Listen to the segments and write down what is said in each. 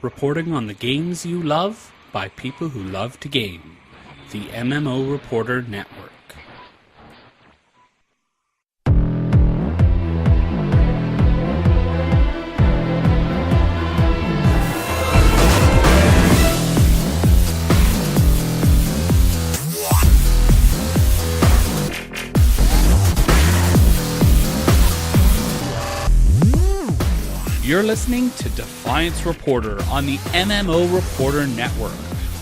reporting on the games you love by people who love to game. The MMO Reporter Network. You're listening to Defiance Reporter on the MMO Reporter Network,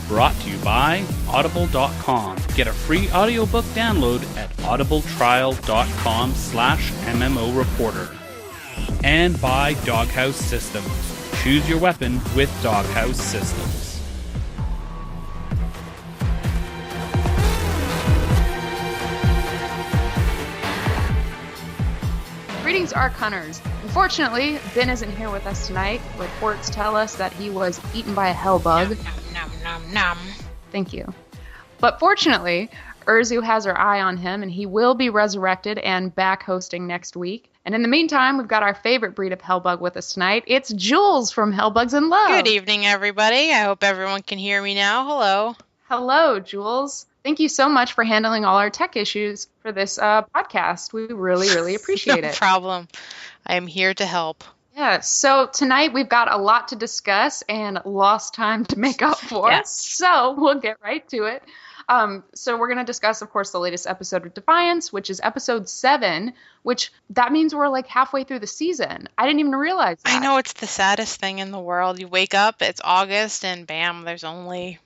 brought to you by Audible.com. Get a free audiobook download at audibletrial.com/MMO Reporter. And by Doghouse Systems. Choose your weapon with Doghouse Systems. Greetings, Arc Hunters. Unfortunately, Ben isn't here with us tonight. Reports tell us that he was eaten by a Hellbug. Nom, nom, nom, nom. Thank you. But fortunately, Irzu has her eye on him, and he will be resurrected and back hosting next week. And in the meantime, we've got our favorite breed of Hellbug with us tonight. It's Jules from Hellbugs in Love. Good evening, everybody. I hope everyone can hear me now. Hello. Hello, Jules. Thank you so much for handling all our tech issues for this podcast. We really, really appreciate No it. problem. I am here to help. Yeah, so tonight we've got a lot to discuss and lost time to make up for. Yes. So we'll get right to it. So we're going to discuss, of course, the latest episode of Defiance, which is episode 7, which that means we're like halfway through the season. I didn't even realize that. I know it's the saddest thing in the world. You wake up, it's August, and bam, there's only,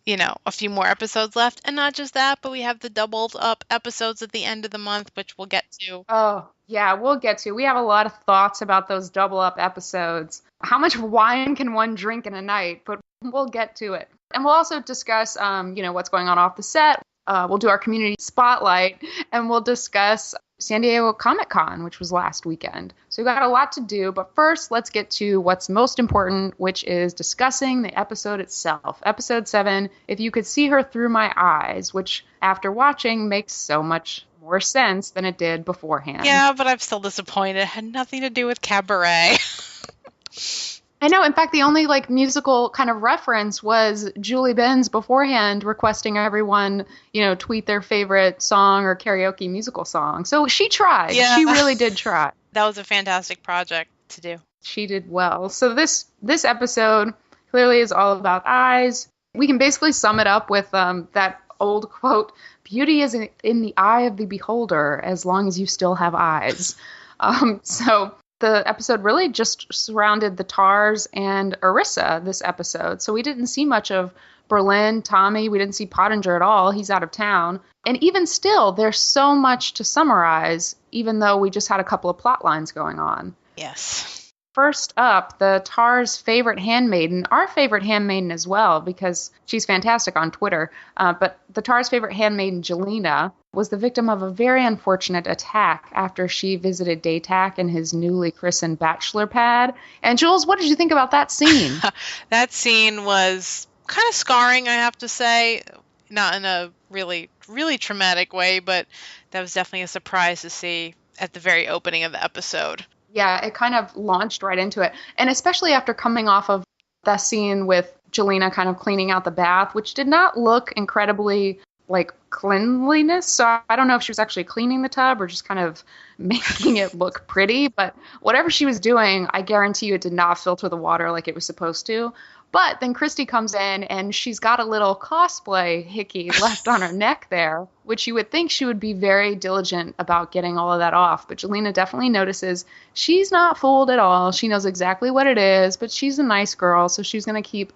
a few more episodes left. And not just that, but we have the doubled up episodes at the end of the month, which we'll get to. Oh, yeah, we'll get to. We have a lot of thoughts about those double up episodes. How much wine can one drink in a night? But we'll get to it. And we'll also discuss, what's going on off the set. We'll do our community spotlight, and we'll discuss San Diego Comic-Con, which was last weekend. So we've got a lot to do, but first, let's get to what's most important, which is discussing the episode itself. Episode 7, If You Could See Her Through My Eyes, which, after watching, makes so much more sense than it did beforehand. Yeah, but I'm still disappointed. It had nothing to do with Cabaret. I know. In fact, the only musical kind of reference was Julie Benz beforehand requesting everyone, tweet their favorite song or karaoke musical song. So she tried. Yeah. She really did try. That was a fantastic project to do. She did well. So this episode clearly is all about eyes. We can basically sum it up with that old quote, "Beauty is in the eye of the beholder as long as you still have eyes." So the episode really just surrounded the Tars and Orisa this episode. So we didn't see much of Berlin, Tommy. We didn't see Pottinger at all. He's out of town. And even still, there's so much to summarize, even though we just had a couple of plot lines going on. Yes. First up, the Tars' favorite handmaiden, our favorite handmaiden as well, because she's fantastic on Twitter. But the Tars' favorite handmaiden, Jelena, was the victim of a very unfortunate attack after she visited Daytak in his newly christened bachelor pad. And Jules, what did you think about that scene? That scene was kind of scarring, I have to say. Not in a really, really traumatic way, but that was definitely a surprise to see at the very opening of the episode. Yeah, it kind of launched right into it. And especially after coming off of that scene with Jelena kind of cleaning out the bath, which did not look incredibly cleanliness. So I don't know if she was actually cleaning the tub or just kind of making it look pretty. But whatever she was doing, I guarantee you it did not filter the water like it was supposed to. But then Christy comes in and she's got a little cosplay hickey left on her neck there, which you would think she would be very diligent about getting all of that off. But Jelena definitely notices she's not fooled at all. She knows exactly what it is, but she's a nice girl, so she's going to keep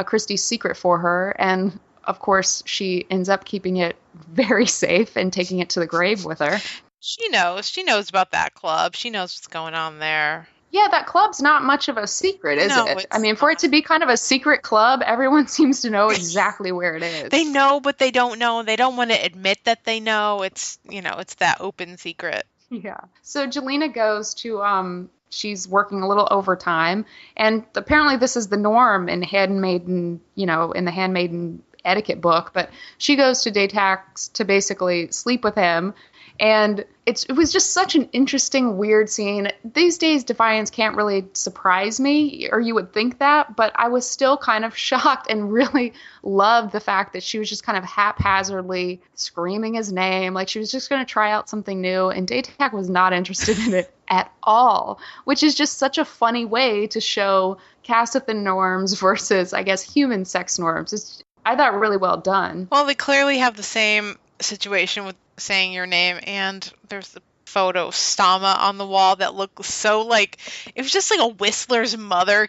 Christy's secret for her. And, of course, she ends up keeping it very safe and taking it to the grave with her. She knows. She knows about that club. She knows what's going on there. Yeah, that club's not much of a secret, is it? I mean, for it to be kind of a secret club, everyone seems to know exactly where it is. They know, but they don't know. They don't want to admit that they know. It's, it's that open secret. Yeah. So Jelena goes to, she's working a little overtime, and apparently this is the norm in handmaiden, in the handmaiden etiquette book, but she goes to Daytax to basically sleep with him. And it was just such an interesting, weird scene. These days, Defiance can't really surprise me, or you would think that, but I was still kind of shocked and really loved the fact that she was just kind of haphazardly screaming his name, like she was just going to try out something new, and Daytak was not interested in it at all, which is just such a funny way to show Castithan norms versus, I guess, human sex norms. I thought really well done. Well, they clearly have the same situation with saying your name, and there's the photo of Stama on the wall that looked so like, it was just like a Whistler's mother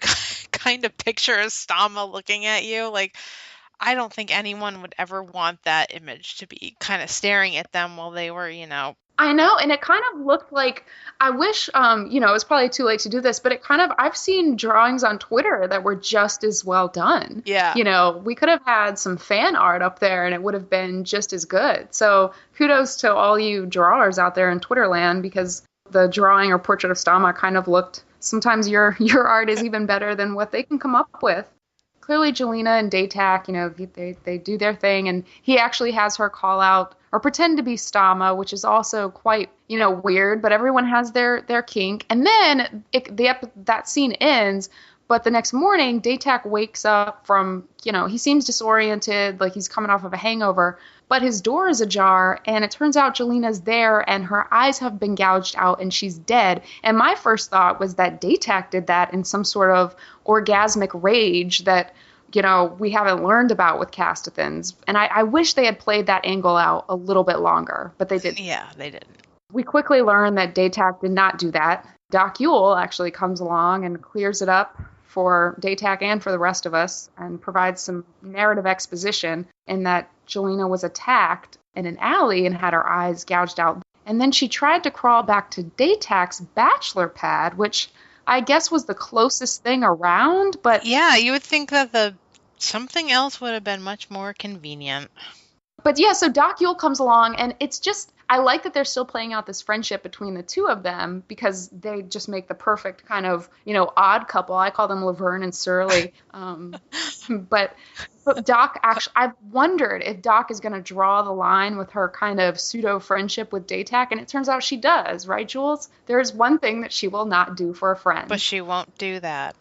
kind of picture of Stama looking at you. Like, I don't think anyone would ever want that image to be kind of staring at them while they were, I know, and it kind of looked like, I wish, it's probably too late to do this, but I've seen drawings on Twitter that were just as well done. Yeah. We could have had some fan art up there and it would have been just as good. So kudos to all you drawers out there in Twitter land, because the drawing or portrait of Stama kind of looked, sometimes your art is even better than what they can come up with. Clearly, Jelena and Daytak, they do their thing, and he actually has her call out or pretend to be Stama, which is also quite, weird, but everyone has their kink. And then that scene ends, but the next morning, Daytak wakes up from, he seems disoriented, like he's coming off of a hangover, but his door is ajar, and it turns out Jelena's there, and her eyes have been gouged out, and she's dead. And my first thought was that Daytak did that in some sort of orgasmic rage that, we haven't learned about with Castithans. And I wish they had played that angle out a little bit longer, but they didn't. Yeah, they didn't. We quickly learn that Daytak did not do that. Doc Yule actually comes along and clears it up for Daytak and for the rest of us, and provides some narrative exposition in that Jelena was attacked in an alley and had her eyes gouged out. And then she tried to crawl back to Daytak's bachelor pad, which I guess was the closest thing around, but... Yeah, you would think that something else would have been much more convenient. But yeah, so Doc Yule comes along, and it's just... I like that they're still playing out this friendship between the two of them, because they just make the perfect kind of, odd couple. I call them Laverne and Surly. But Doc actually, I've wondered if Doc is going to draw the line with her kind of pseudo friendship with Daytak, and it turns out she does, right, Jules? There's one thing that she will not do for a friend. But she won't do that.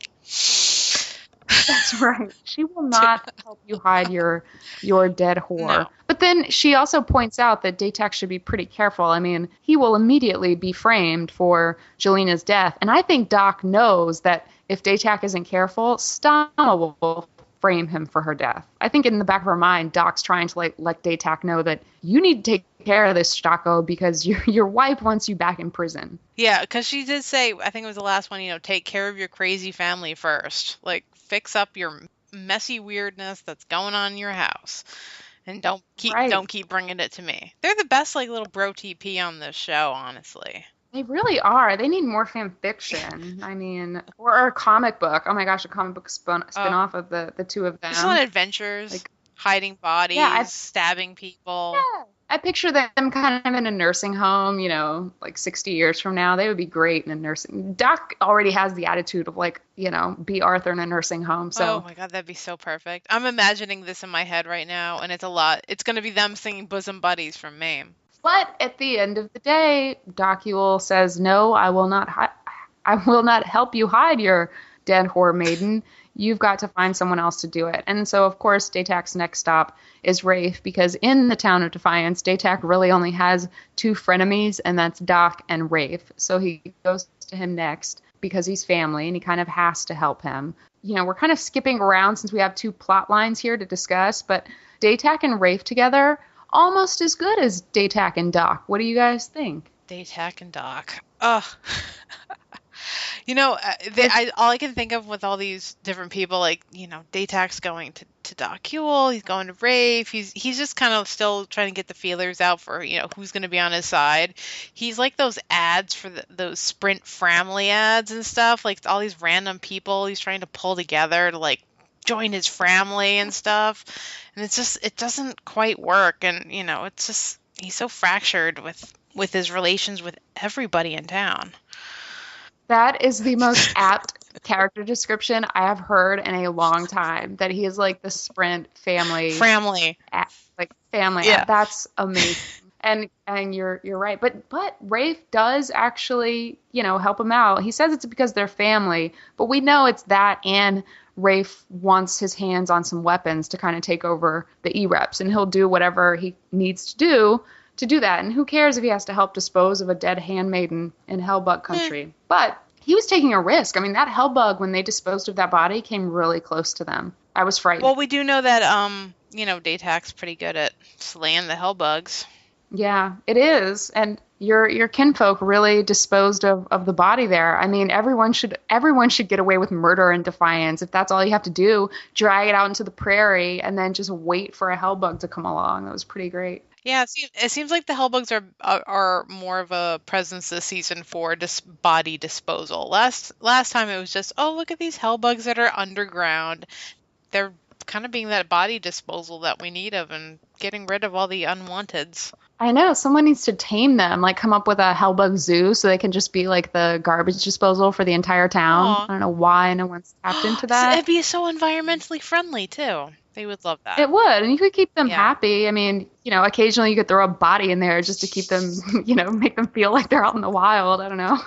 That's right. She will not help you hide your dead whore. No. But then she also points out that Daytak should be pretty careful. I mean, he will immediately be framed for Jelena's death. And I think Doc knows that if Daytak isn't careful, Stama will frame him for her death. I think in the back of her mind, Doc's trying to let Daytak know that you need to take care of this, Stocko, because your wife wants you back in prison. Yeah, because she did say, I think it was the last one, take care of your crazy family first. Like, fix up your messy weirdness that's going on in your house. And don't keep bringing it to me. They're the best, little bro TP on this show, honestly. They really are. They need more fan fiction. I mean, or a comic book. Oh my gosh, a comic book spin-off of the two of them. Just on adventures, hiding bodies, stabbing people. Yeah. I picture them kind of in a nursing home, 60 years from now. They would be great in a nursing. Doc already has the attitude of be Arthur in a nursing home. So. Oh my God, that'd be so perfect. I'm imagining this in my head right now, and it's a lot. It's going to be them singing Bosom Buddies from Mame. But at the end of the day, Doc Yule says, "No, I will not. I will not help you hide your dead whore maiden. You've got to find someone else to do it." And so, of course, Daytak's next stop is Rafe, because in the town of Defiance, Daytak really only has two frenemies, and that's Doc and Rafe. So he goes to him next because he's family, and he kind of has to help him. We're kind of skipping around since we have two plot lines here to discuss, but Daytak and Rafe together, almost as good as Daytak and Doc. What do you guys think? Daytak and Doc. Ugh. All I can think of with all these different people, Daytak's going to Doc Yule, he's going to Rafe, he's just kind of still trying to get the feelers out for, who's going to be on his side. He's like those ads for those Sprint Family ads and stuff, all these random people he's trying to pull together to, join his family and stuff. And it doesn't quite work. And, it's just, he's so fractured with his relations with everybody in town. That is the most apt character description I have heard in a long time. That he is like the Sprint family. Family. Family. Yeah. That's amazing. And you're right. But Rafe does actually, help him out. He says it's because they're family, but we know it's that, and Rafe wants his hands on some weapons to kind of take over the E-Reps, and he'll do whatever he needs to do that. And who cares if he has to help dispose of a dead handmaiden in Hellbug country? But he was taking a risk. I mean, that Hellbug, when they disposed of that body, came really close to them. I was frightened. Well, we do know that, Daytak's pretty good at slaying the Hellbugs. Yeah, it is. And your kinfolk really disposed of the body there. I mean, everyone should get away with murder in Defiance. If that's all you have to do, drag it out into the prairie and then just wait for a Hellbug to come along. That was pretty great. Yeah, it seems like the Hellbugs are more of a presence this season for body disposal. Last time it was just, oh, look at these Hellbugs that are underground. They're kind of being that body disposal that we need of and getting rid of all the unwanteds. I know. Someone needs to tame them, like come up with a Hellbug zoo so they can just be like the garbage disposal for the entire town. Aww. I don't know why no one's tapped into that. It'd be so environmentally friendly, too. They would love that. It would, and you could keep them happy. I mean, occasionally you could throw a body in there just to keep them, make them feel like they're out in the wild. I don't know.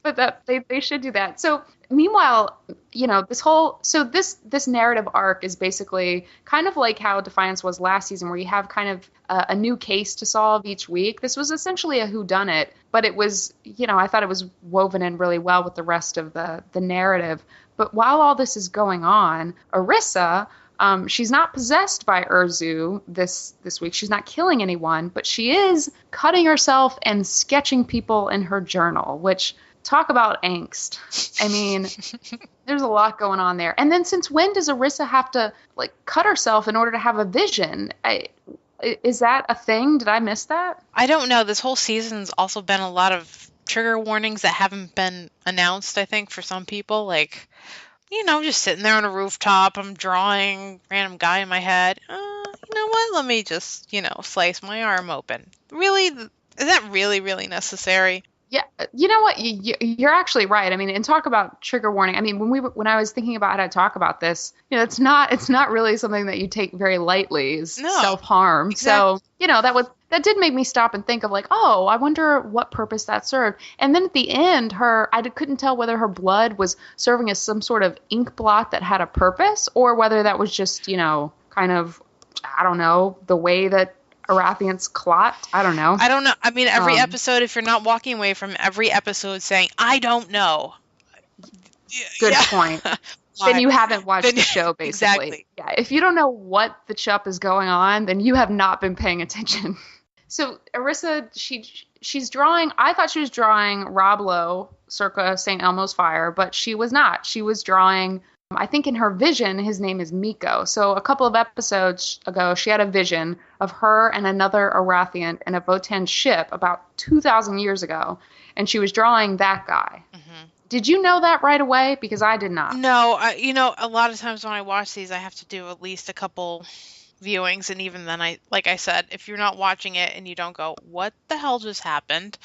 But they should do that. So meanwhile, this narrative arc is basically kind of like how Defiance was last season, where you have kind of a new case to solve each week. This was essentially a whodunit, but it was, I thought it was woven in really well with the rest of the narrative. But while all this is going on, Irzu, she's not possessed by Irzu this week. She's not killing anyone, but she is cutting herself and sketching people in her journal, which, talk about angst. I mean, there's a lot going on there. And then since when does Irzu have to, cut herself in order to have a vision? Is that a thing? Did I miss that? I don't know. This whole season's also been a lot of trigger warnings that haven't been announced, I think, for some people. Just sitting there on a rooftop, I'm drawing random guy in my head. You know what? Let me just, slice my arm open. Really? Is that really, really necessary? Yeah, you know what? You're actually right. I mean, and talk about trigger warning. I mean, when I was thinking about how to talk about this, it's not really something that you take very lightly. Is self-harm. Exactly. So that did make me stop and think of oh, I wonder what purpose that served. And then at the end, I couldn't tell whether her blood was serving as some sort of ink blot that had a purpose, or whether that was just kind of, I don't know, the way that Arathians clot. I don't know. I mean, every episode, if you're not walking away from every episode saying, I don't know. Good point. Then you haven't watched the show, basically. Exactly. Yeah. If you don't know what the chup is going on, then you have not been paying attention. So Irzu, she's drawing, I thought she was drawing Rob Lowe circa St. Elmo's Fire, but she was not. She was drawing, I think in her vision, his name is Miko. So a couple of episodes ago, she had a vision of her and another Arathian in a Votan ship about 2,000 years ago, and she was drawing that guy. Mm-hmm. Did you know that right away? Because I did not. No, a lot of times when I watch these, I have to do at least a couple viewings, and even then, like I said, if you're not watching it and you don't go, what the hell just happened?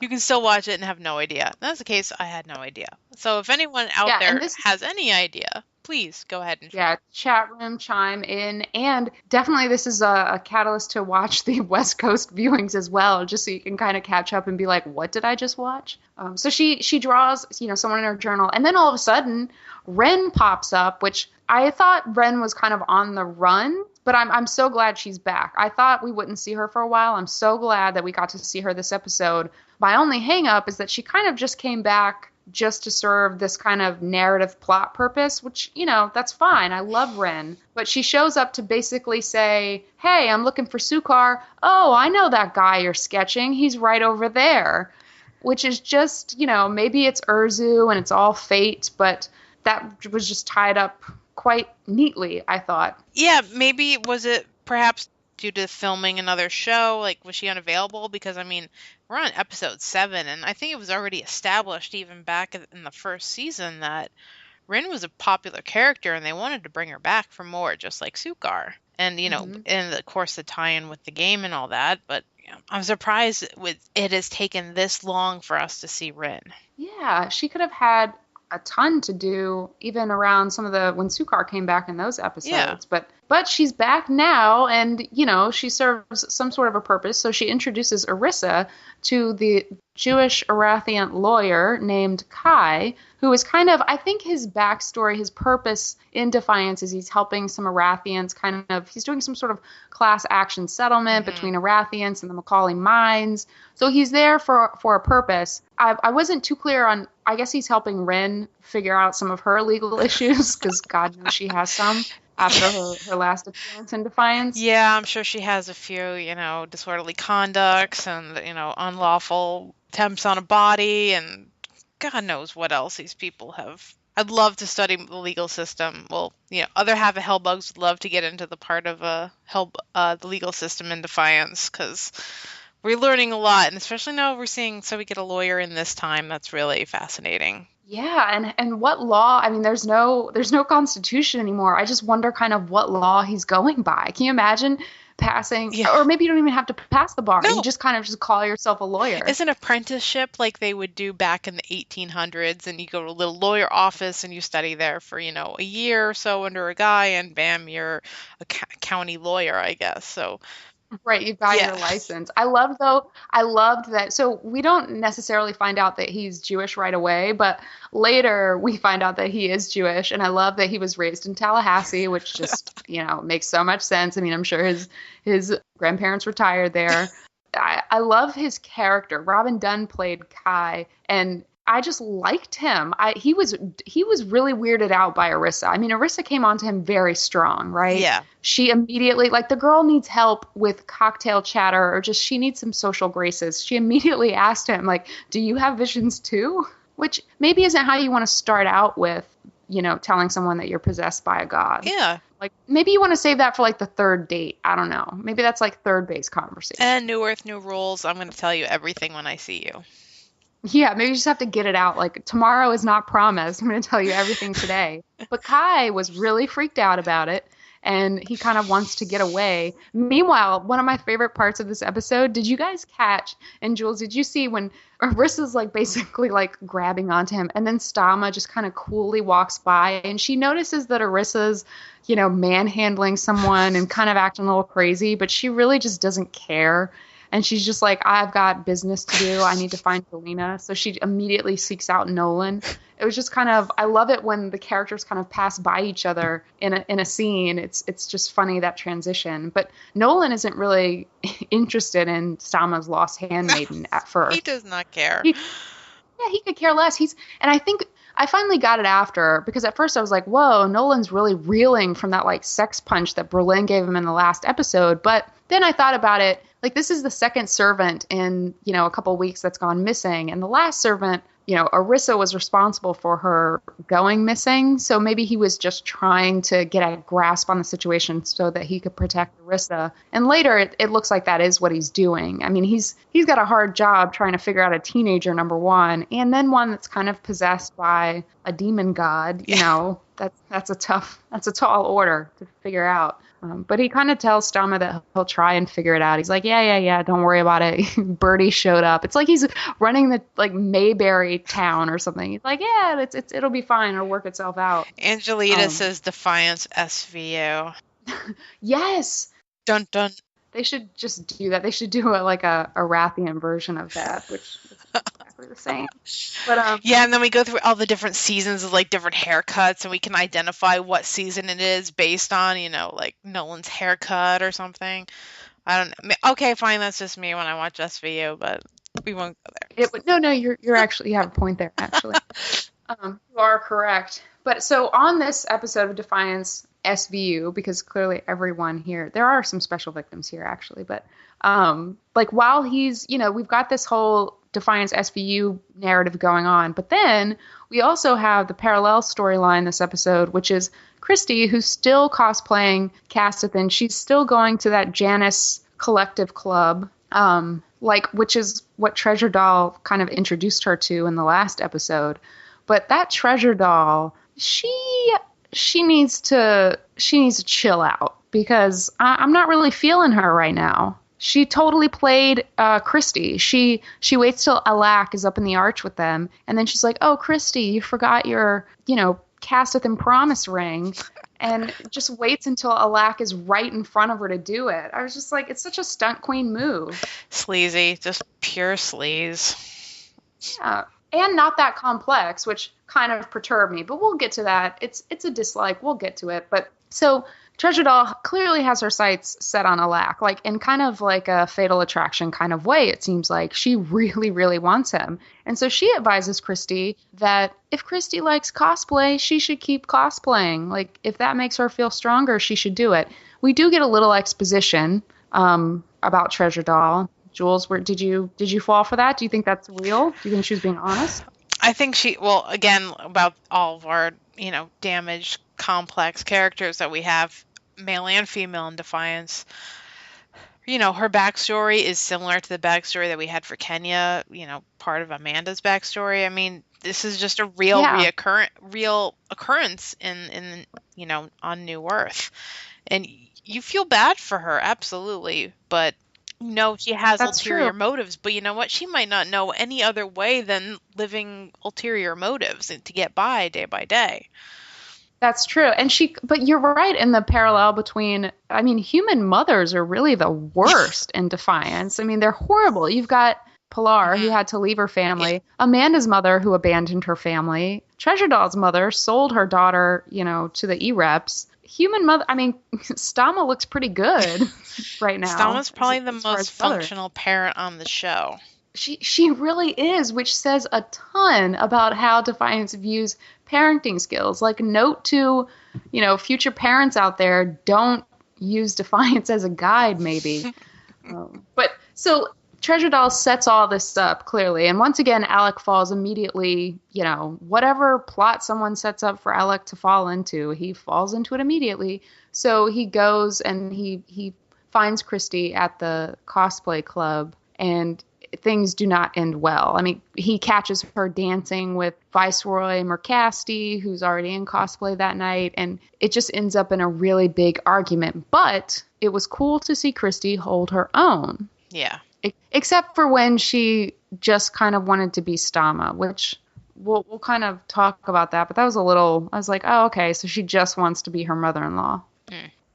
You can still watch it and have no idea. If that's the case, I had no idea. So if anyone out there has any idea, please go ahead and chat room, chime in. And definitely this is a catalyst to watch the West Coast viewings as well, just so you can kind of catch up and be like, what did I just watch? So she draws, someone in her journal, and then all of a sudden Ren pops up, which I thought Ren was kind of on the run, but I'm so glad she's back. I thought we wouldn't see her for a while. I'm so glad that we got to see her this episode. My only hang up is that she kind of just came back just to serve this kind of narrative plot purpose, which, that's fine. I love Ren. But she shows up to basically say, hey, I'm looking for Sukar. Oh, I know that guy you're sketching. He's right over there. Which is just, maybe it's Irzu and it's all fate, but that was just tied up quite neatly, I thought. Yeah, maybe was it perhaps due to filming another show? Was she unavailable? Because, we're on episode 7, and I think it was already established even back in the first season that Rin was a popular character, and they wanted to bring her back for more, just like Sukar. And, and of course the tie-in with the game and all that, but I'm surprised it has taken this long for us to see Rin. Yeah, she could have had a ton to do, even around some of the when Sukar came back in those episodes. Yeah. But she's back now, and she serves some sort of a purpose. So she introduces Irissa to the Jewish Arathian lawyer named Kai, who is kind of, I think his backstory, his purpose in Defiance is he's helping some Arathians he's doing some sort of class action settlement between Arathians and the Macaulay mines. So he's there for a purpose. I wasn't too clear on, I guess he's helping Rin figure out some of her legal issues, because God knows she has some after her last appearance in Defiance. Yeah, I'm sure she has a few, disorderly conducts and, unlawful attempts on a body, and God knows what else these people have. I'd love to study the legal system. Well, other half of Hellbugs would love to get into the part of the legal system in Defiance, because we're learning a lot, and especially now we're seeing, so we get a lawyer in this time. That's really fascinating. Yeah, and what law? I mean, there's no constitution anymore. I just wonder kind of what law he's going by. Can you imagine passing? Yeah. Or maybe you don't even have to pass the bar. No. You just kind of just call yourself a lawyer. It's an apprenticeship like they would do back in the 1800s, and you go to a little lawyer office and you study there for, a year or so under a guy, and bam, you're a county lawyer, I guess. So. Right, you've got your license. I loved that. So we don't necessarily find out that he's Jewish right away, but later we find out that he is Jewish, and I love that he was raised in Tallahassee, which just, makes so much sense. I mean, I'm sure his grandparents retired there. I love his character. Robin Dunn played Kai, and I just liked him. He was really weirded out by Irissa. I mean, Irissa came onto him very strong, right? Yeah. She immediately, the girl needs help with cocktail chatter, or just she needs some social graces. She immediately asked him, do you have visions too? Which maybe isn't how you want to start out with, telling someone that you're possessed by a god. Yeah. Maybe you want to save that for the third date. I don't know. Maybe that's third base conversation. And New Earth, New Rules. I'm going to tell you everything when I see you. Yeah, maybe you just have to get it out. Tomorrow is not promised. I'm going to tell you everything today. But Kai was really freaked out about it, and he kind of wants to get away. Meanwhile, one of my favorite parts of this episode, did you guys catch, and Jules, did you see when Arissa's basically grabbing onto him, and then Stama just kind of coolly walks by, and she notices that Arissa's, manhandling someone and kind of acting a little crazy, but she really just doesn't care. And she's just I've got business to do. I need to find Selena. So she immediately seeks out Nolan. It was just kind of, I love it when the characters kind of pass by each other in a scene. It's just funny, that transition. But Nolan isn't really interested in Stama's lost handmaiden at first. He does not care. He could care less. And I think I finally got it after, because at first I was like, whoa, Nolan's really reeling from that sex punch that Berlin gave him in the last episode. But then I thought about it. This is the second servant in, a couple weeks that's gone missing. And the last servant, Irissa was responsible for her going missing. So maybe he was just trying to get a grasp on the situation so that he could protect Irissa. And later it looks like that is what he's doing. I mean, he's got a hard job trying to figure out a teenager, number one, and then one that's kind of possessed by a demon god. That's a tall order to figure out. But he kind of tells Stama that he'll try and figure it out. He's like, yeah, don't worry about it. Birdie showed up. It's like he's running the Mayberry town or something. He's like, yeah, it'll be fine. It'll work itself out. Angelita says Defiance SVU. Yes. Dun dun. They should just do that. They should do a Arathian version of that, which is exactly the same. But yeah, and then we go through all the different seasons of different haircuts, and we can identify what season it is based on, Nolan's haircut or something. I don't know. Okay, fine, that's just me when I watch SVU, but we won't go there. No, you're actually, you have a point there, actually. You are correct. But so on this episode of Defiance SVU, because clearly everyone here, there are some special victims here actually, but while he's, we've got this whole Defiance SVU narrative going on, but then we also have the parallel storyline this episode, which is Christy, who's still cosplaying Castithan. She's still going to that Janus collective club, which is what Treasure Doll kind of introduced her to in the last episode. But that Treasure Doll, she needs to chill out, because I'm not really feeling her right now. she totally played Christy. She waits till Alak is up in the arch with them, and then she's like, "Oh, Christy, you forgot your, casteth and promise ring," and just waits until Alak is right in front of her to do it. I was just like, it's such a stunt queen move. Sleazy, just pure sleaze. Yeah, and not that complex, which kind of perturbed me. But we'll get to that. It's a dislike. We'll get to it. But so Treasure Doll clearly has her sights set on Alak, like in kind of like a Fatal Attraction kind of way. It seems like she really, really wants him. And so she advises Christy that if Christy likes cosplay, she should keep cosplaying. Like if that makes her feel stronger, she should do it. We do get a little exposition about Treasure Doll. Jules, did you fall for that? Do you think that's real? Do you think she was being honest? I think again, about all of our, damaged, complex characters that we have, male and female in Defiance, her backstory is similar to the backstory that we had for Kenya, part of Amanda's backstory. I mean, this is just a real occurrence in on New Earth. And you feel bad for her, absolutely, but she has ulterior motives, but you know what? She might not know any other way than living ulterior motives to get by day by day. That's true. But you're right in the parallel between, human mothers are really the worst in Defiance. They're horrible. You've got Pilar, who had to leave her family, Amanda's mother, who abandoned her family, Treasure Doll's mother sold her daughter, to the E-Reps. Human mother, Stama looks pretty good right now. Stama's probably the most functional parent on the show. She really is, which says a ton about how Defiance views parenting skills. Like, note to, future parents out there, don't use Defiance as a guide, maybe. But so Treasure Doll sets all this up clearly, and once again, Alec falls immediately. Whatever plot someone sets up for Alec to fall into, he falls into it immediately. So he goes and he finds Christy at the cosplay club, and things do not end well. He catches her dancing with Viceroy Mercasti, who's already in cosplay that night, and it just ends up in a really big argument. But it was cool to see Christy hold her own. Yeah. Except for when she just kind of wanted to be Stama, which we'll kind of talk about that. But that was I was like, oh, okay, so she just wants to be her mother-in-law.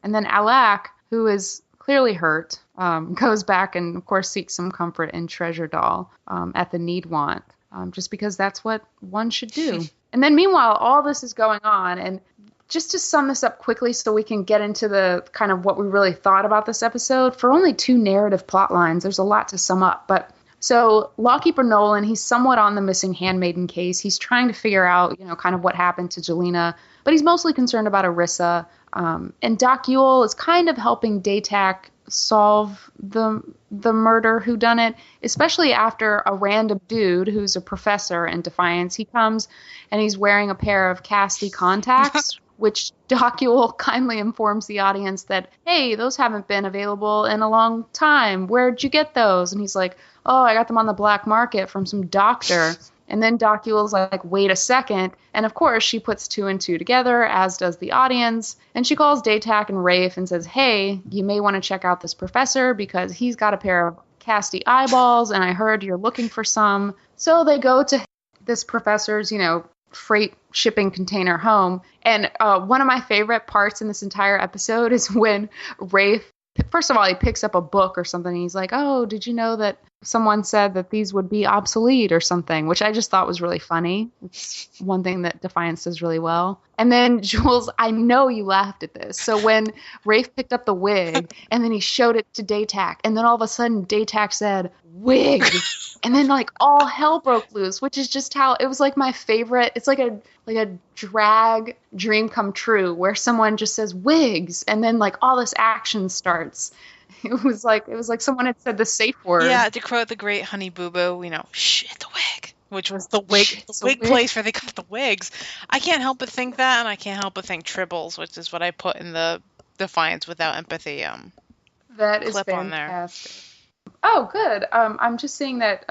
And then Alak, who is clearly hurt, goes back and, of course, seeks some comfort in Treasure Doll at the Need Want, just because that's what one should do. And then meanwhile, all this is going on, and just to sum this up quickly so we can get into the kind of what we really thought about this episode, for only 2 narrative plot lines, there's a lot to sum up. But so Lawkeeper Nolan, he's somewhat on the missing handmaiden case. He's trying to figure out, kind of what happened to Jelena, but he's mostly concerned about Arissa. And Doc Yule is kind of helping Daytak solve the murder whodunit, especially after a random dude who's a professor in Defiance. He comes and he's wearing a pair of Casti contacts, which Doc Yule kindly informs the audience that, hey, those haven't been available in a long time. Where'd you get those? And he's like, oh, I got them on the black market from some doctor. And then Doc Yule's like, wait a second. And of course, she puts 2 and 2 together, as does the audience. And she calls Daytak and Rafe and says, hey, you may want to check out this professor because he's got a pair of Casti eyeballs, and I heard you're looking for some. So they go to this professor's, freight shipping container home. And one of my favorite parts in this entire episode is when Rafe, first of all, he picks up a book or something. And he's like, oh, did you know that someone said that these would be obsolete or something, which I just thought was really funny. It's one thing that Defiance does really well. And then Jules, I know you laughed at this. So when Rafe picked up the wig and then he showed it to Daytak, and then all of a sudden Daytak said, wig. And then like all hell broke loose, which is just how it was like my favorite. It's like a drag dream come true where someone just says wigs and then like all this action starts. It was like someone had said the safe word. Yeah, to quote the great Honey Boo Boo, shh, it's a wig, which was the wig place where they got the wigs. I can't help but think that, and I can't help but think Tribbles, which is what I put in the Defiance Without Empathy that is clip fantastic. on there. Oh, good. I'm just seeing that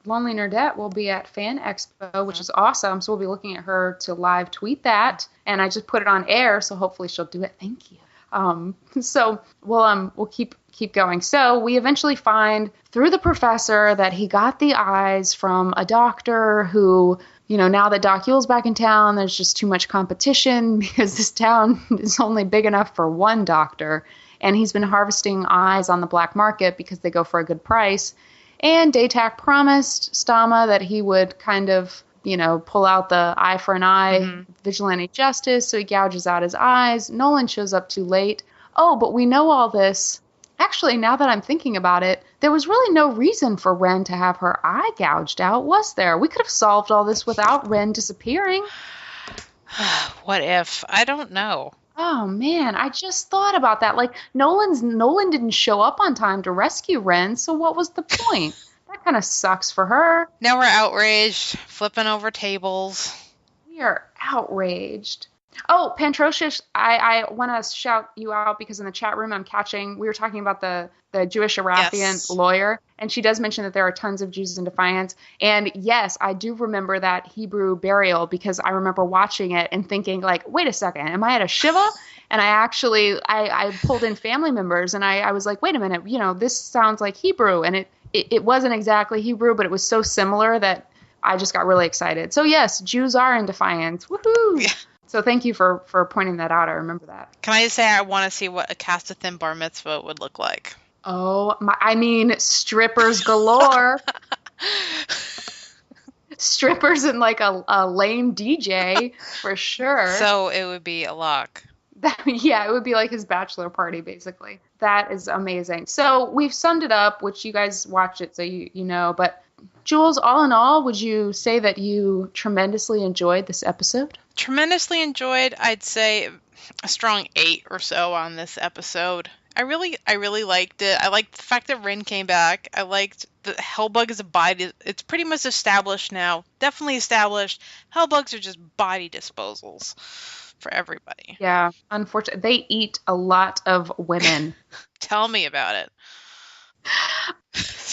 Lonely Nerdette will be at Fan Expo, which is awesome. So we'll be looking at her to live tweet that, and I just put it on air, so hopefully she'll do it. Thank you. So we'll keep going. So we eventually find through the professor that he got the eyes from a doctor who, now that Doc Yule's back in town, there's just too much competition because this town is only big enough for one doctor. And he's been harvesting eyes on the black market because they go for a good price. And Daytak promised Stama that he would kind of, pull out the eye for an eye, vigilante justice, so he gouges out his eyes. Nolan shows up too late. Oh, but we know all this. Actually, now that I'm thinking about it, there was really no reason for Ren to have her eye gouged out, was there? We could have solved all this without Ren disappearing. What if? I don't know. Oh, man, I just thought about that. Like, Nolan didn't show up on time to rescue Ren, so what was the point? That kind of sucks for her. Now we're outraged, flipping over tables. We are outraged. Oh, Pantrocious, I want to shout you out because in the chat room we were talking about the Jewish Arafian lawyer, and she does mention that there are tons of Jews in Defiance. And yes, I do remember that Hebrew burial because I remember watching it and thinking like, wait a second, am I at a Shiva? And I pulled in family members and I was like, wait a minute, this sounds like Hebrew. And it wasn't exactly Hebrew, but it was so similar that I just got really excited. So yes, Jews are in Defiance. Woohoo! Yeah. So thank you for pointing that out. I remember that. Can I just say I want to see what a Castathin bar mitzvah would look like? Oh, strippers galore. Strippers and like a lame DJ for sure. So it would be a lock. Yeah, it would be like his bachelor party, basically. That is amazing. So we've summed it up, which you guys watched it, so you know. But Jules, all in all, would you say that you tremendously enjoyed this episode? Tremendously enjoyed. I'd say a strong 8 or so on this episode. I really liked it. I liked the fact that Rin came back. I liked the Hellbug is a body. It's pretty much established now. Definitely established. Hellbugs are just body disposals for everybody. Yeah, unfortunately, they eat a lot of women. Tell me about it.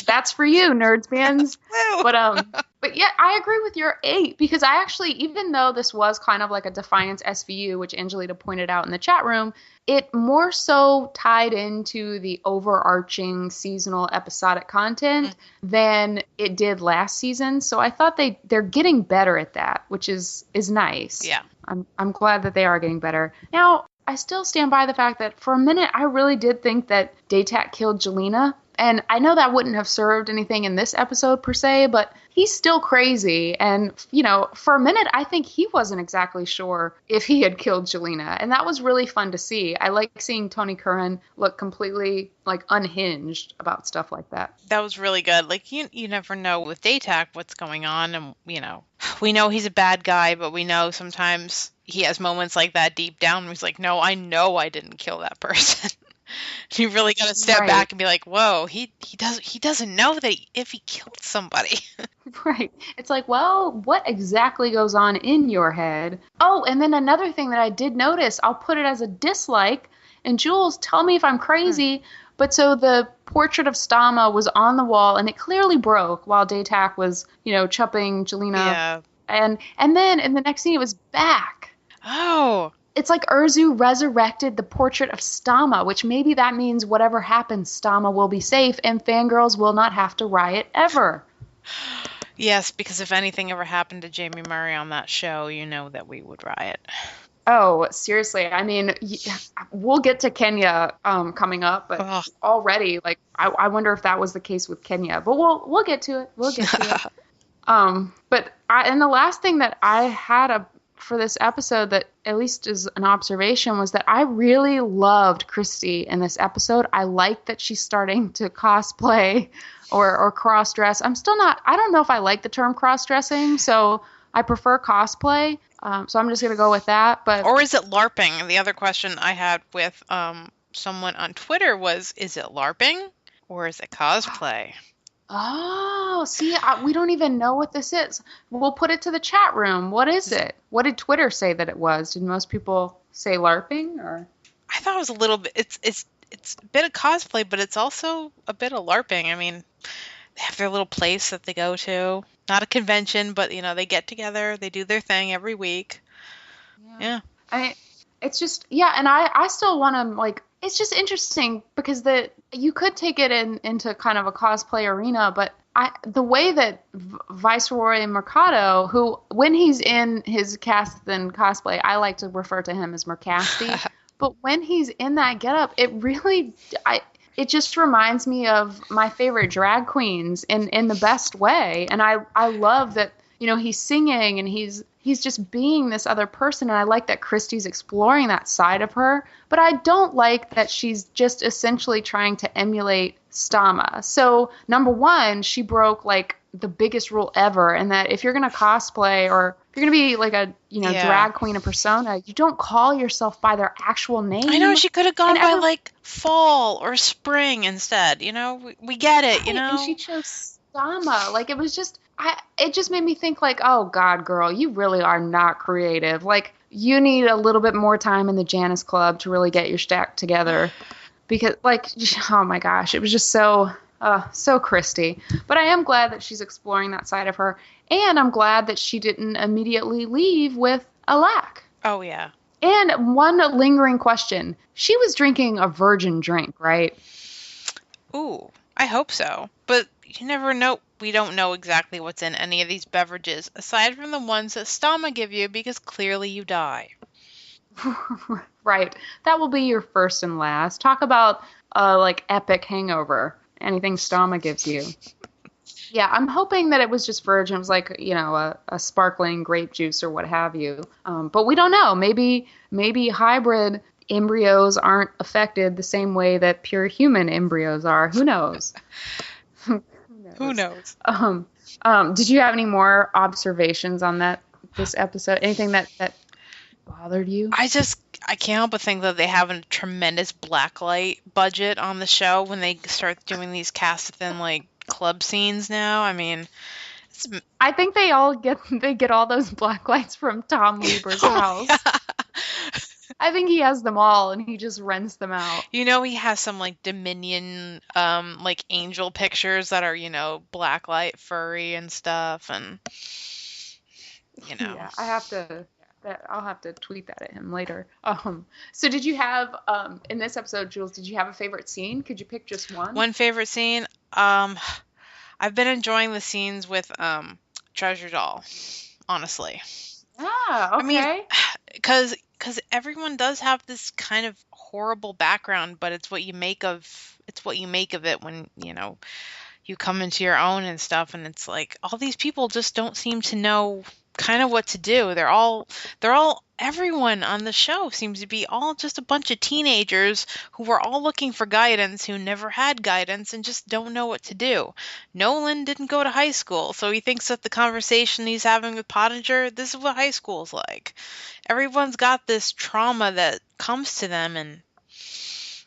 That's for you, nerds fans. But yeah, I agree with your 8 because I actually, even though this was kind of like a Defiance SVU, which Angelita pointed out in the chat room, it more so tied into the overarching seasonal episodic content than it did last season. So I thought they're getting better at that, which is nice. Yeah. I'm glad that they are getting better. Now, I still stand by the fact that for a minute, I really did think that Daytak killed Jelena. And I know that wouldn't have served anything in this episode per se, but he's still crazy. And, for a minute, I think he wasn't exactly sure if he had killed Jelena. And that was really fun to see. I like seeing Tony Curran look completely, unhinged about stuff like that. That was really good. You never know with Daytak what's going on. And, we know he's a bad guy, but we know sometimes he has moments like that deep down where he's like, no, I know I didn't kill that person. You really got to step back and be like, whoa, he doesn't know that if he killed somebody. Right. It's like, well, what exactly goes on in your head? Oh, and then another thing that I did notice, I'll put it as a dislike, and Jules, tell me if I'm crazy, but so the portrait of Stama was on the wall, and it clearly broke while Daytak was, chupping Jelena. Yeah. And then in the next scene, it was back. Oh. It's like Irzu resurrected the portrait of Stama, which maybe that means whatever happens, Stama will be safe and fangirls will not have to riot ever. Yes, because if anything ever happened to Jamie Murray on that show, you know that we would riot. Oh, seriously. We'll get to Kenya coming up, but already, I wonder if that was the case with Kenya. But we'll get to it. We'll get to it. And the last thing that I had for this episode that at least is an observation was that I really loved Christy in this episode. I like that she's starting to cosplay or cross-dress. I don't know if I like the term cross-dressing, so I prefer cosplay. So I'm just going to go with that. Or is it LARPing? The other question I had with someone on Twitter was, is it LARPing or is it cosplay? Oh, see, we don't even know what this is. We'll put it to the chat room. What is it? What did Twitter say that it was? Did most people say LARPing or? I thought it was a little bit. It's a bit of cosplay, but it's also a bit of LARPing. I mean, they have their little place that they go to. Not a convention, but they get together. They do their thing every week. Yeah. it's just, yeah, and I still want to, like, it's just interesting because you could take it into kind of a cosplay arena, but the way that Viceroy Mercado, who, when he's in his Castan cosplay, I like to refer to him as Mercasti, but when he's in that getup, it just reminds me of my favorite drag queens in the best way. And I love that, he's singing and he's just being this other person. And I like that Christy's exploring that side of her, but I don't like that she's just essentially trying to emulate Stama. So number one, she broke like the biggest rule ever. And that if you're going to cosplay or if you're going to be like a, drag queen, a persona, you don't call yourself by their actual name. I know, she could have gone by like fall or spring instead. We get it, And she chose Stama. Like, it was just, it just made me think like, oh God, girl, you really are not creative. Like, you need a little bit more time in the Janus Club to really get your stack together. Because, like, oh my gosh, it was just so Christy. But I am glad that she's exploring that side of her. And I'm glad that she didn't immediately leave with a lack. Oh, yeah. And one lingering question. She was drinking a virgin drink, right? Ooh, I hope so. But you never know. We don't know exactly what's in any of these beverages, aside from the ones that Stama give you, because clearly you die. Right. That will be your first and last. Talk about, like, epic hangover. Anything Stama gives you. Yeah, I'm hoping that it was just virgin. It was like, a sparkling grape juice or what have you. But we don't know. Maybe hybrid embryos aren't affected the same way that pure human embryos are. Who knows? Who knows? Did you have any more observations on this episode? Anything that bothered you? I can't help but think that they have a tremendous blacklight budget on the show when they start doing these cast-within, like, club scenes now. I mean, I think they get all those black lights from Tom Lieber's house. Yeah. I think he has them all and he just rents them out. He has some like Dominion like angel pictures that are, blacklight furry and stuff, and Yeah, I'll have to tweet that at him later. So did you have in this episode, Jules, did you have a favorite scene? Could you pick just one? One favorite scene? I've been enjoying the scenes with Treasure Doll, honestly. Ah, okay. I mean, because everyone does have this kind of horrible background, but it's what you make of it when, you come into your own and stuff, and it's like all these people just don't seem to know kind of what to do. Everyone on the show seems to be all just a bunch of teenagers who were all looking for guidance, who never had guidance and just don't know what to do. Nolan didn't go to high school, so he thinks that the conversation he's having with Pottinger, this is what high school's like. Everyone's got this trauma that comes to them, and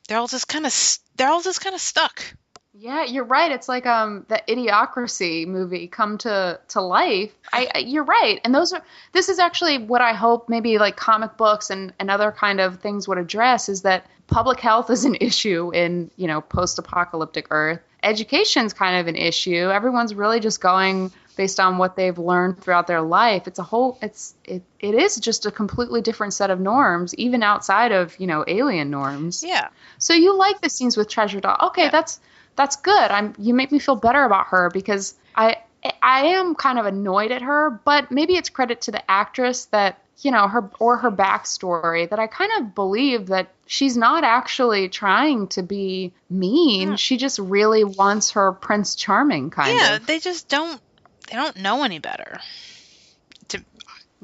they're all just kind of stuck. Yeah, you're right. It's like the Idiocracy movie come to life. You're right. And this is actually what I hope maybe like comic books and other kind of things would address, is that public health is an issue in, post-apocalyptic Earth. Education's kind of an issue. Everyone's really just going based on what they've learned throughout their life. It is just a completely different set of norms, even outside of, alien norms. Yeah. So you like the scenes with Treasure Doll. Okay, yeah. That's good. You make me feel better about her, because I am kind of annoyed at her, but maybe it's credit to the actress that, her backstory, that I kind of believe that she's not actually trying to be mean. Yeah. She just really wants her Prince Charming kind of. Yeah, they don't know any better.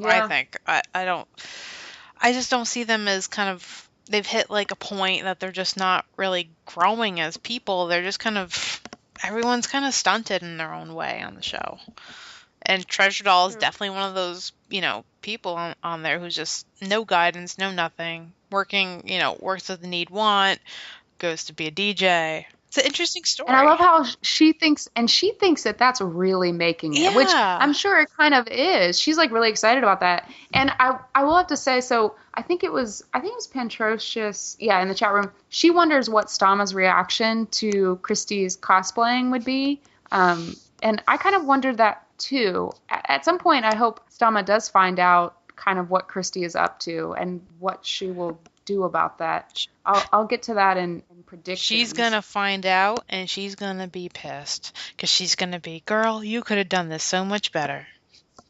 I think. I just don't see them as kind of, they've hit like a point that they're just not really growing as people. They're just everyone's kind of stunted in their own way on the show. And Treasure Doll is definitely one of those, people on there who's just no guidance, no nothing, working, works with the need want, goes to be a DJ. It's an interesting story. And I love how she thinks that that's really making it, which I'm sure it kind of is. She's like really excited about that. And I will have to say, so I think it was Pantrocious, in the chat room. She wonders what Stama's reaction to Christie's cosplaying would be. And I kind of wondered that too. At some point, I hope Stama does find out kind of what Christy is up to and what she will do about that. I'll get to that in predictions. She's going to find out, and she's going to be pissed. Because she's going to be, girl, you could have done this so much better.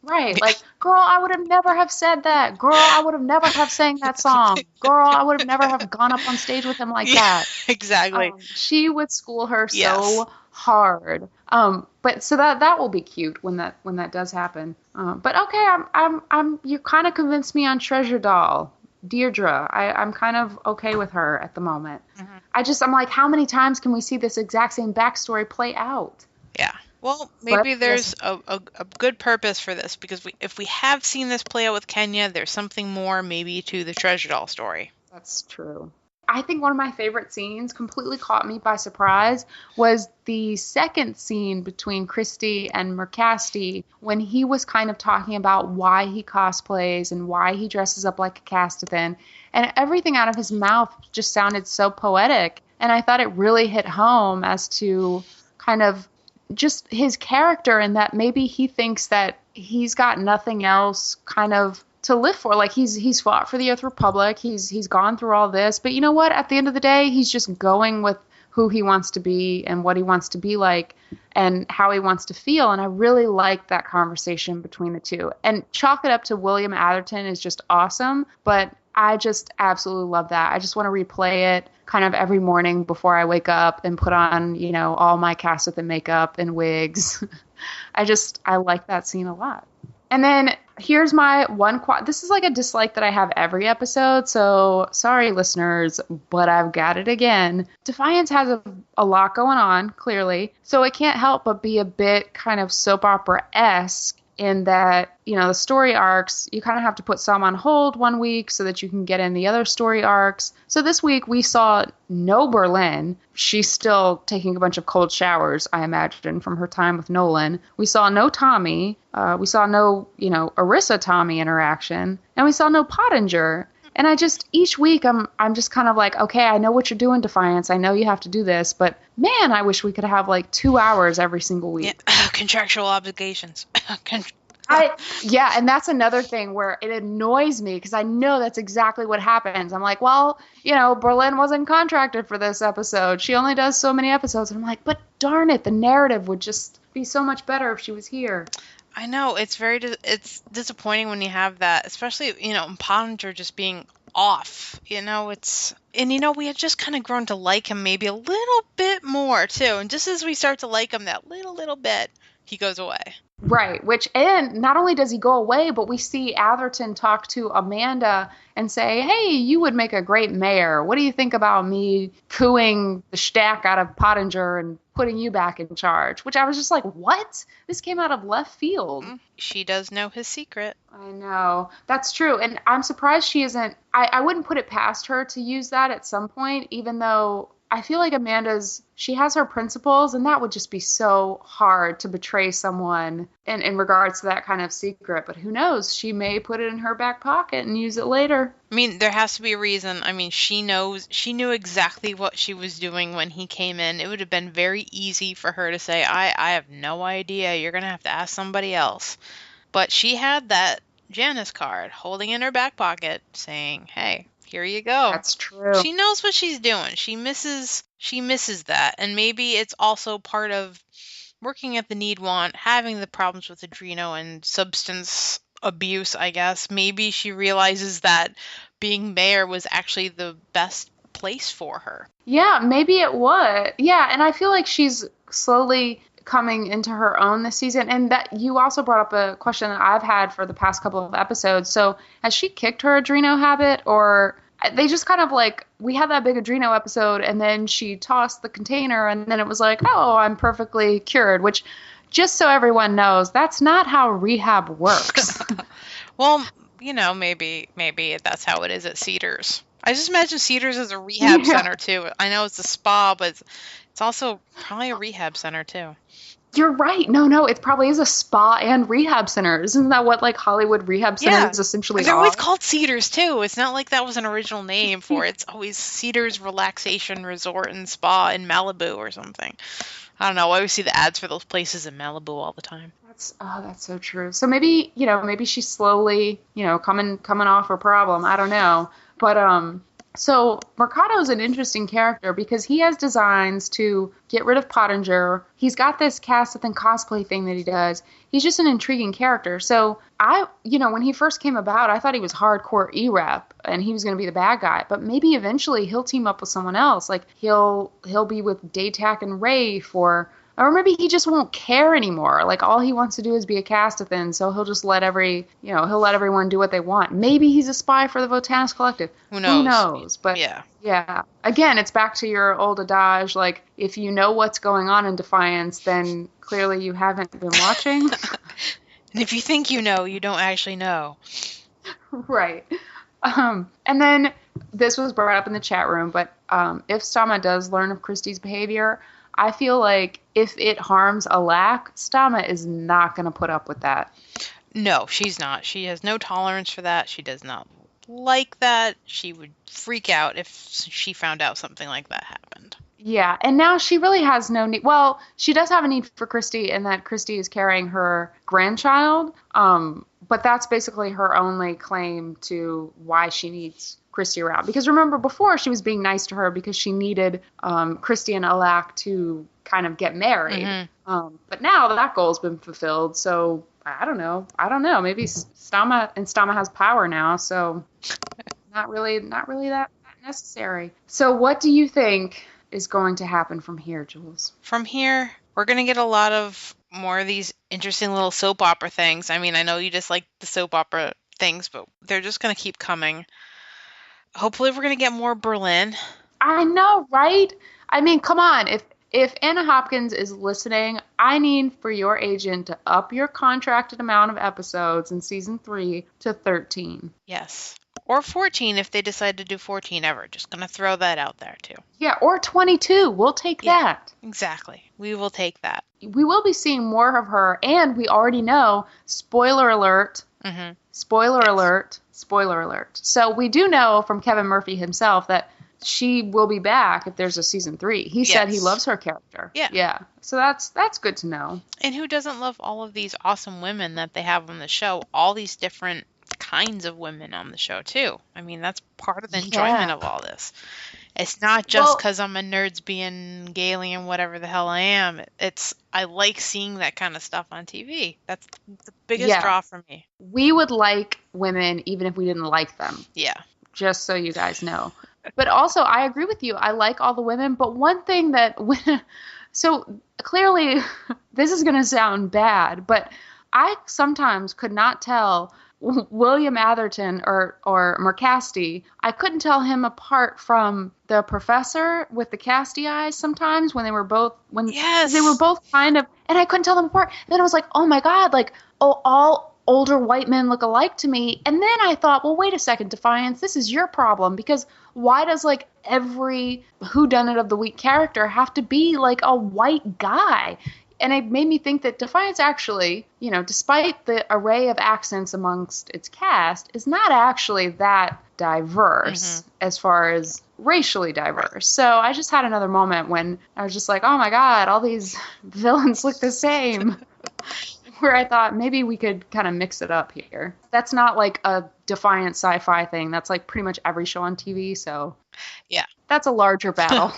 Right, like, girl, I would have never have said that. Girl, I would have never have sang that song. Girl, I would have never have gone up on stage with him like that. Exactly. She would school her so hard. But so that will be cute when that does happen. But okay, I'm you kind of convinced me on Treasure Doll. Deirdre, I'm kind of okay with her at the moment. Mm-hmm. I'm like, how many times can we see this exact same backstory play out? Yeah. Well, maybe there's a good purpose for this, because if we have seen this play out with Kenya, there's something more maybe to the Treasure Doll story. That's true. I think one of my favorite scenes, completely caught me by surprise, was the second scene between Christy and Mercasti, when he was kind of talking about why he cosplays and why he dresses up like a Castathan, and everything out of his mouth just sounded so poetic, and I thought it really hit home as to kind of just his character, and that maybe he thinks that he's got nothing else kind of to live for. Like, he's fought for the Earth Republic, he's gone through all this, but you know what, at the end of the day, he's just going with who he wants to be and what he wants to be like and how he wants to feel. And I really like that conversation between the two. And chalk it up to William Atherton is just awesome, but I just absolutely love that. I just want to replay it kind of every morning before I wake up and put on, all my Castathan makeup and wigs. I like that scene a lot. And then here's my one this is like a dislike that I have every episode, so sorry, listeners, but I've got it again. Defiance has a lot going on, clearly, so it can't help but be a bit kind of soap opera-esque in that, the story arcs, you kind of have to put some on hold 1 week so that you can get in the other story arcs. So this week we saw no Berlin. She's still taking a bunch of cold showers, I imagine, from her time with Nolan. We saw no Tommy. We saw no, Irissa-Tommy interaction. And we saw no Pottinger. And each week I'm just kind of like, okay, I know what you're doing, Defiance. I know you have to do this, but man, I wish we could have like 2 hours every single week. Yeah. Contractual obligations. And that's another thing where it annoys me because I know that's exactly what happens. I'm like, well, Berlin wasn't contracted for this episode. She only does so many episodes. And I'm like, but darn it, the narrative would just be so much better if she was here. I know, it's it's disappointing when you have that, especially, Pottinger just being off, we had just kind of grown to like him maybe a little bit more too. And just as we start to like him that little bit, he goes away. Right, and not only does he go away, but we see Atherton talk to Amanda and say, hey, you would make a great mayor. What do you think about me cooing the stack out of Pottinger and putting you back in charge? Which I was just like, what? This came out of left field. She does know his secret. I know. That's true. And I'm surprised she isn't. I wouldn't put it past her to use that at some point, even though I feel like she has her principles, and that would just be so hard to betray someone in regards to that kind of secret. But who knows? She may put it in her back pocket and use it later. I mean, there has to be a reason. I mean, she knew exactly what she was doing when he came in. It would have been very easy for her to say, I have no idea. You're going to have to ask somebody else. But she had that Janice card holding in her back pocket saying, hey, here you go. That's true. She knows what she's doing. She misses that. And maybe it's also part of working at the Need Want, having the problems with Adreno and substance abuse, I guess. Maybe she realizes that being mayor was actually the best place for her. Yeah, maybe it would. Yeah, and I feel like she's slowly coming into her own this season. And that you also brought up a question that I've had for the past couple of episodes. So has she kicked her Adreno habit, or they just kind of like, we had that big Adreno episode and then she tossed the container and then it was like, oh, I'm perfectly cured, which, just so everyone knows, that's not how rehab works. Well, maybe that's how it is at Cedars. I just imagine Cedars as a rehab center too. I know it's a spa, but it's also probably a rehab center too. You're right. No, it probably is a spa and rehab center. Isn't that what Hollywood rehab centers essentially are? They're always called Cedars too. It's not like that was an original name for it. It's always Cedars Relaxation Resort and Spa in Malibu or something. I don't know. I always see the ads for those places in Malibu all the time. that's so true. So maybe, maybe she's slowly, coming off her problem. I don't know. But so Mercado's an interesting character because he has designs to get rid of Pottinger. He's got this cast-within cosplay thing that he does. He's just an intriguing character. So when he first came about, I thought he was hardcore E-Rep and he was going to be the bad guy. But maybe eventually he'll team up with someone else. Like he'll be with Daytak and Rafe, or maybe he just won't care anymore. Like all he wants to do is be a cast-within, so he'll just let he'll let everyone do what they want. Maybe he's a spy for the Votanus Collective. Who knows? Who knows? But yeah. Again, it's back to your old adage, like if you know what's going on in Defiance, then clearly you haven't been watching. And if you think you know, you don't actually know. Right. And then this was brought up in the chat room, but if Stama does learn of Christie's behavior, I feel like if it harms Alak, Stama is not going to put up with that. No, she's not. She has no tolerance for that. She does not like that. She would freak out if she found out something like that happened. Yeah, and now she really has no need. Well, she does have a need for Christy in that Christy is carrying her grandchild, but that's basically her only claim to why she needs Christy around. Because remember, before she was being nice to her because she needed Christy and Alak to kind of get married. Mm-hmm. But now that goal's been fulfilled, so I don't know. Maybe Stama has power now, so not really that necessary. So what do you think is going to happen from here, Jules? From here, we're going to get a lot of more of these interesting little soap opera things. I mean, I know you just like the soap opera things, but they're just going to keep coming. Hopefully we're going to get more Berlin. I know, right? I mean, come on. If Anna Hopkins is listening, I need for your agent to up your contracted amount of episodes in season 3 to 13. Yes. Or 14 if they decide to do 14 ever. Just going to throw that out there, too. Yeah, or 22. We'll take that. Exactly. We will take that. We will be seeing more of her, and we already know, spoiler alert, spoiler alert, spoiler alert. So we do know from Kevin Murphy himself that she will be back if there's a season 3. He said he loves her character. Yeah. So that's good to know. And who doesn't love all of these awesome women that they have on the show? All these different kinds of women on the show too. I mean, that's part of the enjoyment of all this. It's not just because I'm a nerds being gaily and whatever the hell I am. I like seeing that kind of stuff on TV. That's the biggest draw for me. We would like women even if we didn't like them. Yeah. Just so you guys know. But also, I agree with you. I like all the women. But one thing so clearly, this is going to sound bad, but I sometimes could not tell William Atherton or Mercasti. I couldn't tell him apart from the professor with the casty eyes sometimes when they were both kind of, and I couldn't tell them apart. And then I was like, oh my God, like, all older white men look alike to me. And then I thought, well, wait a second, Defiance, this is your problem, because why does like every whodunit of the week character have to be like a white guy? And it made me think that Defiance actually, despite the array of accents amongst its cast, is not actually that diverse as far as racially diverse. So I just had another moment when I was just like, oh my God, all these villains look the same. Where I thought maybe we could kind of mix it up here. That's not like a Defiant sci-fi thing. That's like pretty much every show on TV. So yeah, that's a larger battle.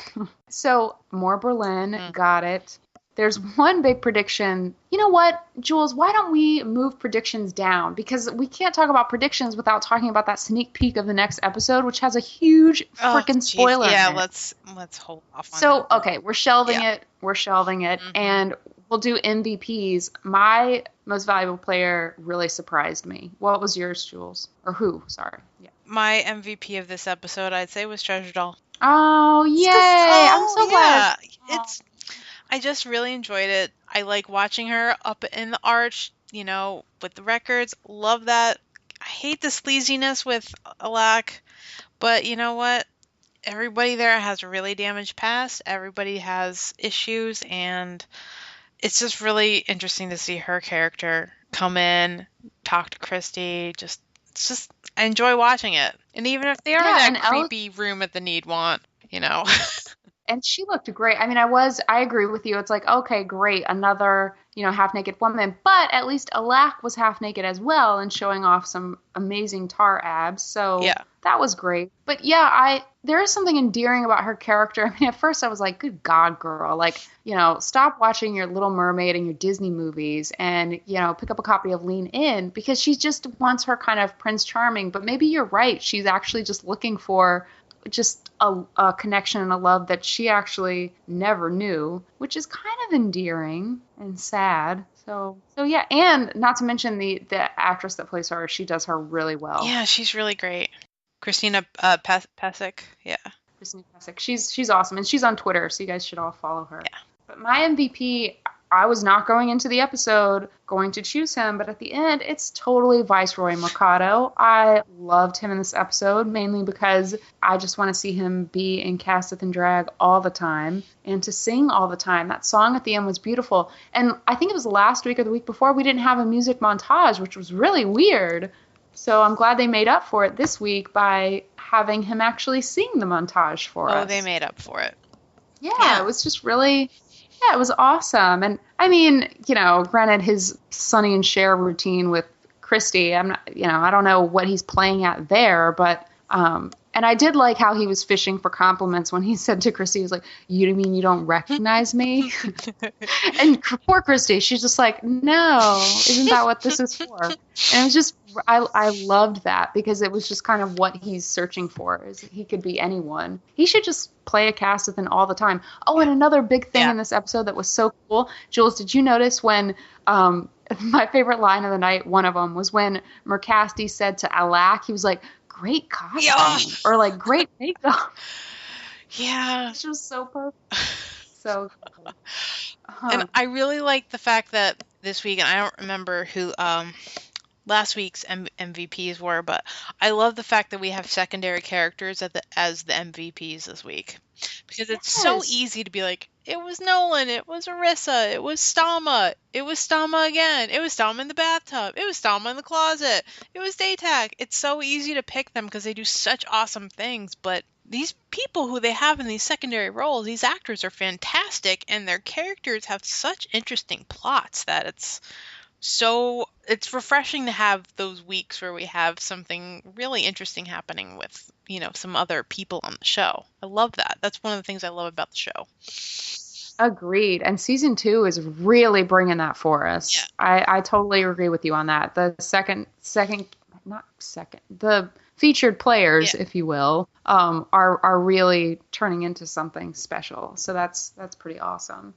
So more Berlin. Got it. There's one big prediction. You know what, Jules? Why don't we move predictions down? Because we can't talk about predictions without talking about that sneak peek of the next episode, which has a huge freaking spoiler. Yeah, in it. let's hold off on that. So, okay, we're shelving it. We're shelving it. And we'll do MVPs. My most valuable player really surprised me. What was yours, Jules? Or who? Sorry. Yeah. My MVP of this episode, I'd say, was Treasure Doll. Oh, yay! I'm so glad. I just really enjoyed it. I like watching her up in the arch, with the records. Love that. I hate the sleaziness with Alak, but you know what? Everybody there has a really damaged past. Everybody has issues, and it's just really interesting to see her character come in, talk to Christy. I enjoy watching it. And even if they are in that creepy room at the Need Want, And she looked great. I mean, I agree with you. It's like, okay, great, another, half naked woman. But at least Alak was half naked as well and showing off some amazing tar abs. So Yeah. that was great. But yeah, there is something endearing about her character. I mean, at first I was like, good God, girl. Like, stop watching your Little Mermaid and your Disney movies and, pick up a copy of Lean In, because she just wants her kind of Prince Charming. But maybe you're right. She's actually just looking for just a connection and a love that she actually never knew, which is kind of endearing and sad. So yeah, and not to mention the actress that plays her, she does her really well. Yeah, she's really great. Christina Pasek. Yeah. Christina Pasek. She's awesome, and she's on Twitter, so you guys should all follow her. Yeah. But my MVP, I was not going into the episode going to choose him, but at the end, it's totally Viceroy Mercado. I loved him in this episode, mainly because I just want to see him be in Casteth and Drag all the time and to sing all the time. That song at the end was beautiful. And I think it was last week or the week before, we didn't have a music montage, which was really weird. So I'm glad they made up for it this week by having him actually sing the montage for us. Oh, they made up for it. Yeah, it was just really... Yeah, it was awesome. And I mean, granted his Sonny and Cher routine with Christy, I'm not, I don't know what he's playing at there, but, and I did like how he was fishing for compliments when he said to Christy, he was like, you mean you don't recognize me? And poor Christy, she's just like, no, isn't that what this is for? And it was just, I loved that because it was just kind of what he's searching for, is he could be anyone. He should just play a Casteth all the time. Oh, and another big thing in this episode that was so cool. Jules, did you notice when, my favorite line of the night, one of them, was when Mercasti said to Alak, he was like, great costume, or like great makeup. Yeah. It's just so perfect. So cool. And I really like the fact that this week, and I don't remember who last week's MVPs were, but I love the fact that we have secondary characters as the MVPs this week. Because it's so easy to be like, it was Nolan, it was Arissa, it was Stama, it was Stama again, it was Stama in the bathtub, it was Stama in the closet, it was Daytag. It's so easy to pick them because they do such awesome things, but these people who they have in these secondary roles, these actors are fantastic, and their characters have such interesting plots that it's refreshing to have those weeks where we have something really interesting happening with, some other people on the show. I love that. That's one of the things I love about the show. Agreed. And season 2 is really bringing that for us. Yeah. I totally agree with you on that. The the featured players, if you will, are really turning into something special. So that's pretty awesome.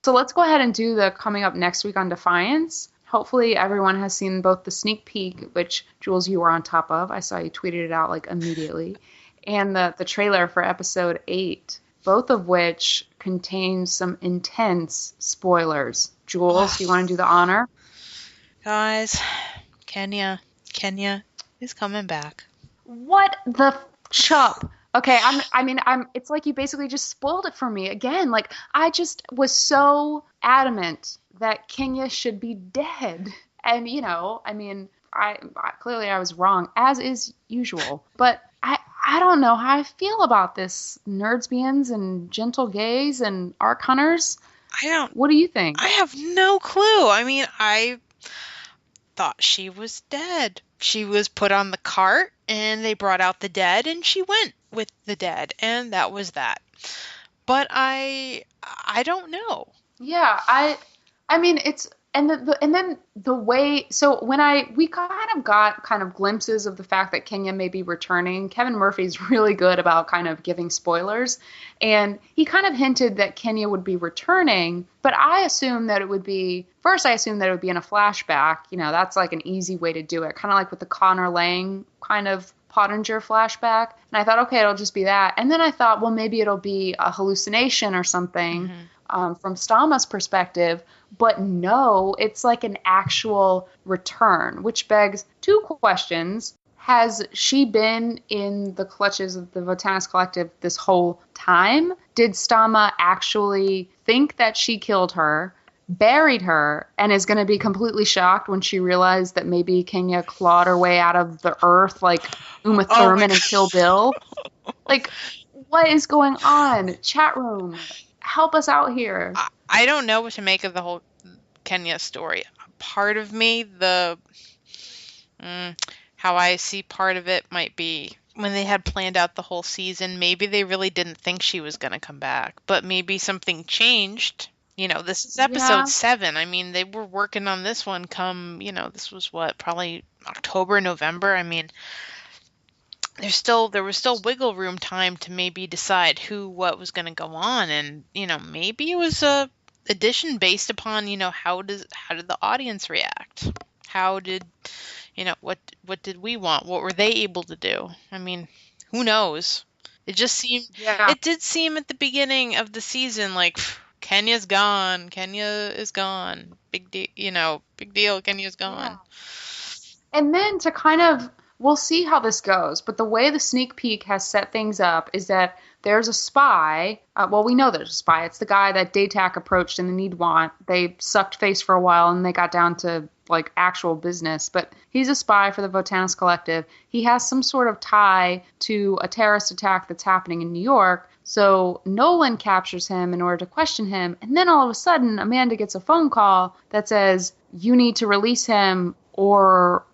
So let's go ahead and do the coming up next week on Defiance. Hopefully everyone has seen both the sneak peek, which, Jules, you were on top of. I saw you tweeted it out like immediately. And the trailer for episode 8, both of which contain some intense spoilers. Jules, do you want to do the honor? Guys, Kenya is coming back. What the chup? Okay, it's like you basically just spoiled it for me again. Like, I just was so adamant that Kenya should be dead. And, I clearly I was wrong, as is usual. But I don't know how I feel about this nerdsbians and gentle gays and arc hunters. What do you think? I have no clue. I thought she was dead. She was put on the cart, and they brought out the dead, and she went with the dead, and that was that. But I don't know. Yeah, it's and then the way, so when we kind of got glimpses of the fact that Kenya may be returning. Kevin Murphy's really good about kind of giving spoilers, and he kind of hinted that Kenya would be returning, but I assumed that it would be in a flashback. That's like an easy way to do it, kind of like with the Connor Lang kind of Pottinger flashback. And I thought, okay, it'll just be that. And then I thought, well, maybe it'll be a hallucination or something. From Stama's perspective, but no, it's like an actual return, which begs 2 questions. Has she been in the clutches of the Votanus Collective this whole time? Did Stama actually think that she killed her, buried her, and is going to be completely shocked when she realized that maybe Kenya clawed her way out of the earth like Uma Thurman and Kill Bill? Like, What is going on? Chat room, help us out here. I don't know what to make of the whole Kenya story. Part of me, how I see part of it might be when they had planned out the whole season, maybe they really didn't think she was going to come back, but maybe something changed. This is episode 7. I mean, they were working on this one this was probably October, November. I mean, there was still wiggle room time to maybe decide what was going to go on. And, maybe it was a addition based upon, how did the audience react? How did, what did we want? What were they able to do? I mean, who knows? It just seemed, it did seem at the beginning of the season like Kenya's gone. Kenya is gone. Big deal. Big deal. Kenya's gone. Yeah. And then to kind of, we'll see how this goes, but the way the sneak peek has set things up is that there's a spy. We know there's a spy. It's the guy that Daytak approached in the Need Want. They sucked face for a while and they got down to like actual business, but he's a spy for the Votanus Collective. He has some sort of tie to a terrorist attack that's happening in New York. So Nolan captures him in order to question him. And then all of a sudden, Amanda gets a phone call that says, you need to release him or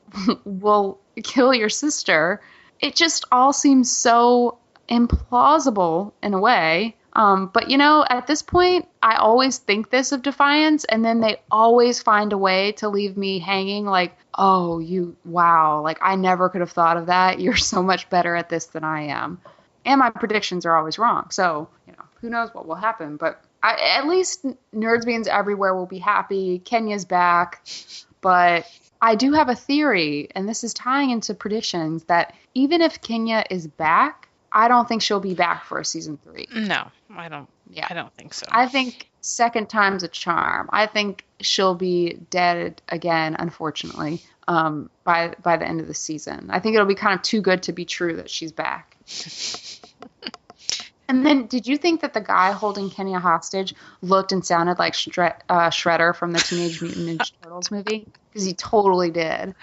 we'll kill your sister. It just all seems so implausible in a way. But at this point, I always think this of Defiance, and then they always find a way to leave me hanging like, oh, wow, like I never could have thought of that. You're so much better at this than I am. And my predictions are always wrong. So, who knows what will happen. But at least Nerds Beans Everywhere will be happy. Kenya's back. But I do have a theory, and this is tying into predictions, that even if Kenya is back, I don't think she'll be back for a season 3. No, I don't. Yeah, I don't think so. I think second time's a charm. I think she'll be dead again, unfortunately, by the end of the season. I think it'll be kind of too good to be true that she's back. And then, did you think that the guy holding Kenya hostage looked and sounded like Shredder from the Teenage Mutant Ninja Turtles movie? Because he totally did.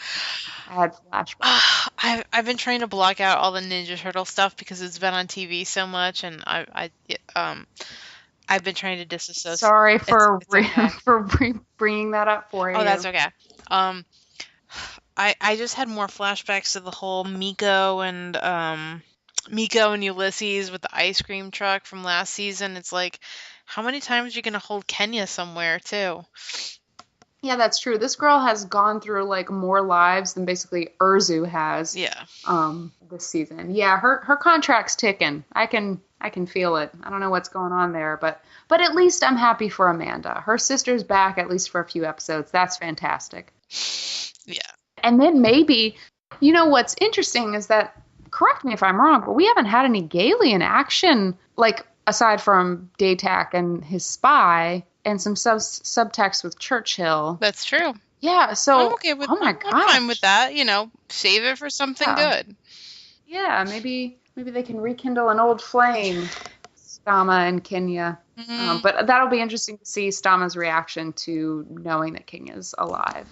I had flashbacks. I've been trying to block out all the Ninja Turtle stuff because it's been on TV so much, and I've been trying to disassociate. Sorry for bringing that up for you. Oh, that's okay. I just had more flashbacks to the whole Miko and Ulysses with the ice cream truck from last season. It's like, how many times are you going to hold Kenya somewhere, too? Yeah, that's true. This girl has gone through, like, more lives than basically Irzu has. Yeah. This season. Yeah, her contract's ticking. I can feel it. I don't know what's going on there, but at least I'm happy for Amanda. Her sister's back, at least for a few episodes. That's fantastic. Yeah. And then maybe, what's interesting is that, correct me if I'm wrong, but we haven't had any Galian action, like, aside from Daytak and his spy, and some subtext with Churchill. That's true. Yeah, so, I'm okay with, I'm fine with that, save it for something good. Yeah, maybe they can rekindle an old flame, Stama and Kenya. Mm-hmm. But that'll be interesting to see Stama's reaction to knowing that Kenya's alive.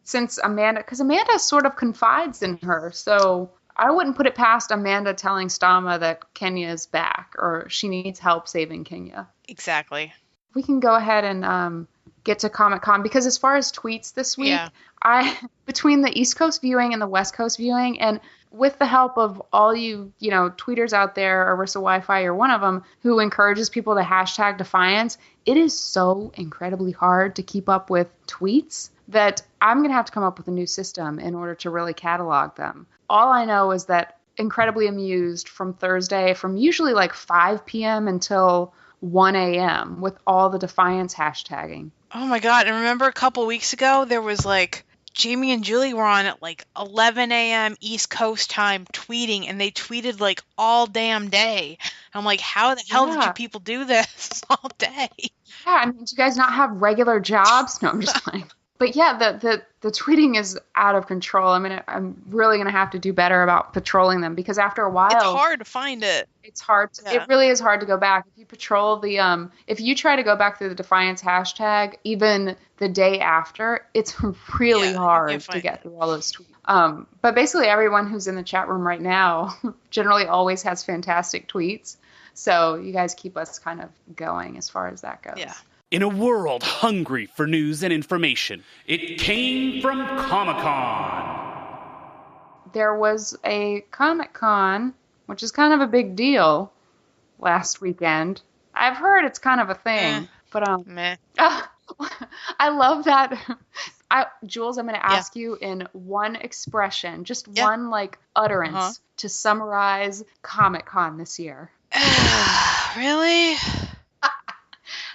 Since Amanda sort of confides in her, so I wouldn't put it past Amanda telling Stama that Kenya is back or she needs help saving Kenya. Exactly. We can go ahead and get to Comic-Con, because as far as tweets this week, between the East Coast viewing and the West Coast viewing, and with the help of all you tweeters out there, Arissa Wi-Fi, you're one of them, who encourages people to hashtag Defiance, it is so incredibly hard to keep up with tweets that I'm going to have to come up with a new system in order to really catalog them. All I know is that incredibly amused from Thursday, from usually like 5 p.m. until 1 a.m. with all the Defiance hashtagging. Oh my God. And remember a couple weeks ago, there was like Jamie and Julie were on at like 11 a.m. East Coast time tweeting, and they tweeted like all damn day. I'm like, how the hell did you people do this all day? Yeah, I mean, do you guys not have regular jobs? No, I'm just playing. But yeah, the tweeting is out of control. I mean, I'm really going to have to do better about patrolling them because after a while, It's hard to find it. It's hard. Yeah. It really is hard to go back. If you patrol if you try to go back through the Defiance hashtag, even the day after, it's really hard to get through all those tweets. But basically everyone who's in the chat room right now generally always has fantastic tweets. So you guys keep us kind of going as far as that goes. Yeah. In a world hungry for news and information, it came from Comic-Con. There was a Comic-Con, which is kind of a big deal, last weekend. I've heard it's kind of a thing, but meh. I love that. Jules, I'm going to ask you in one expression, just one like utterance to summarize Comic-Con this year. Really?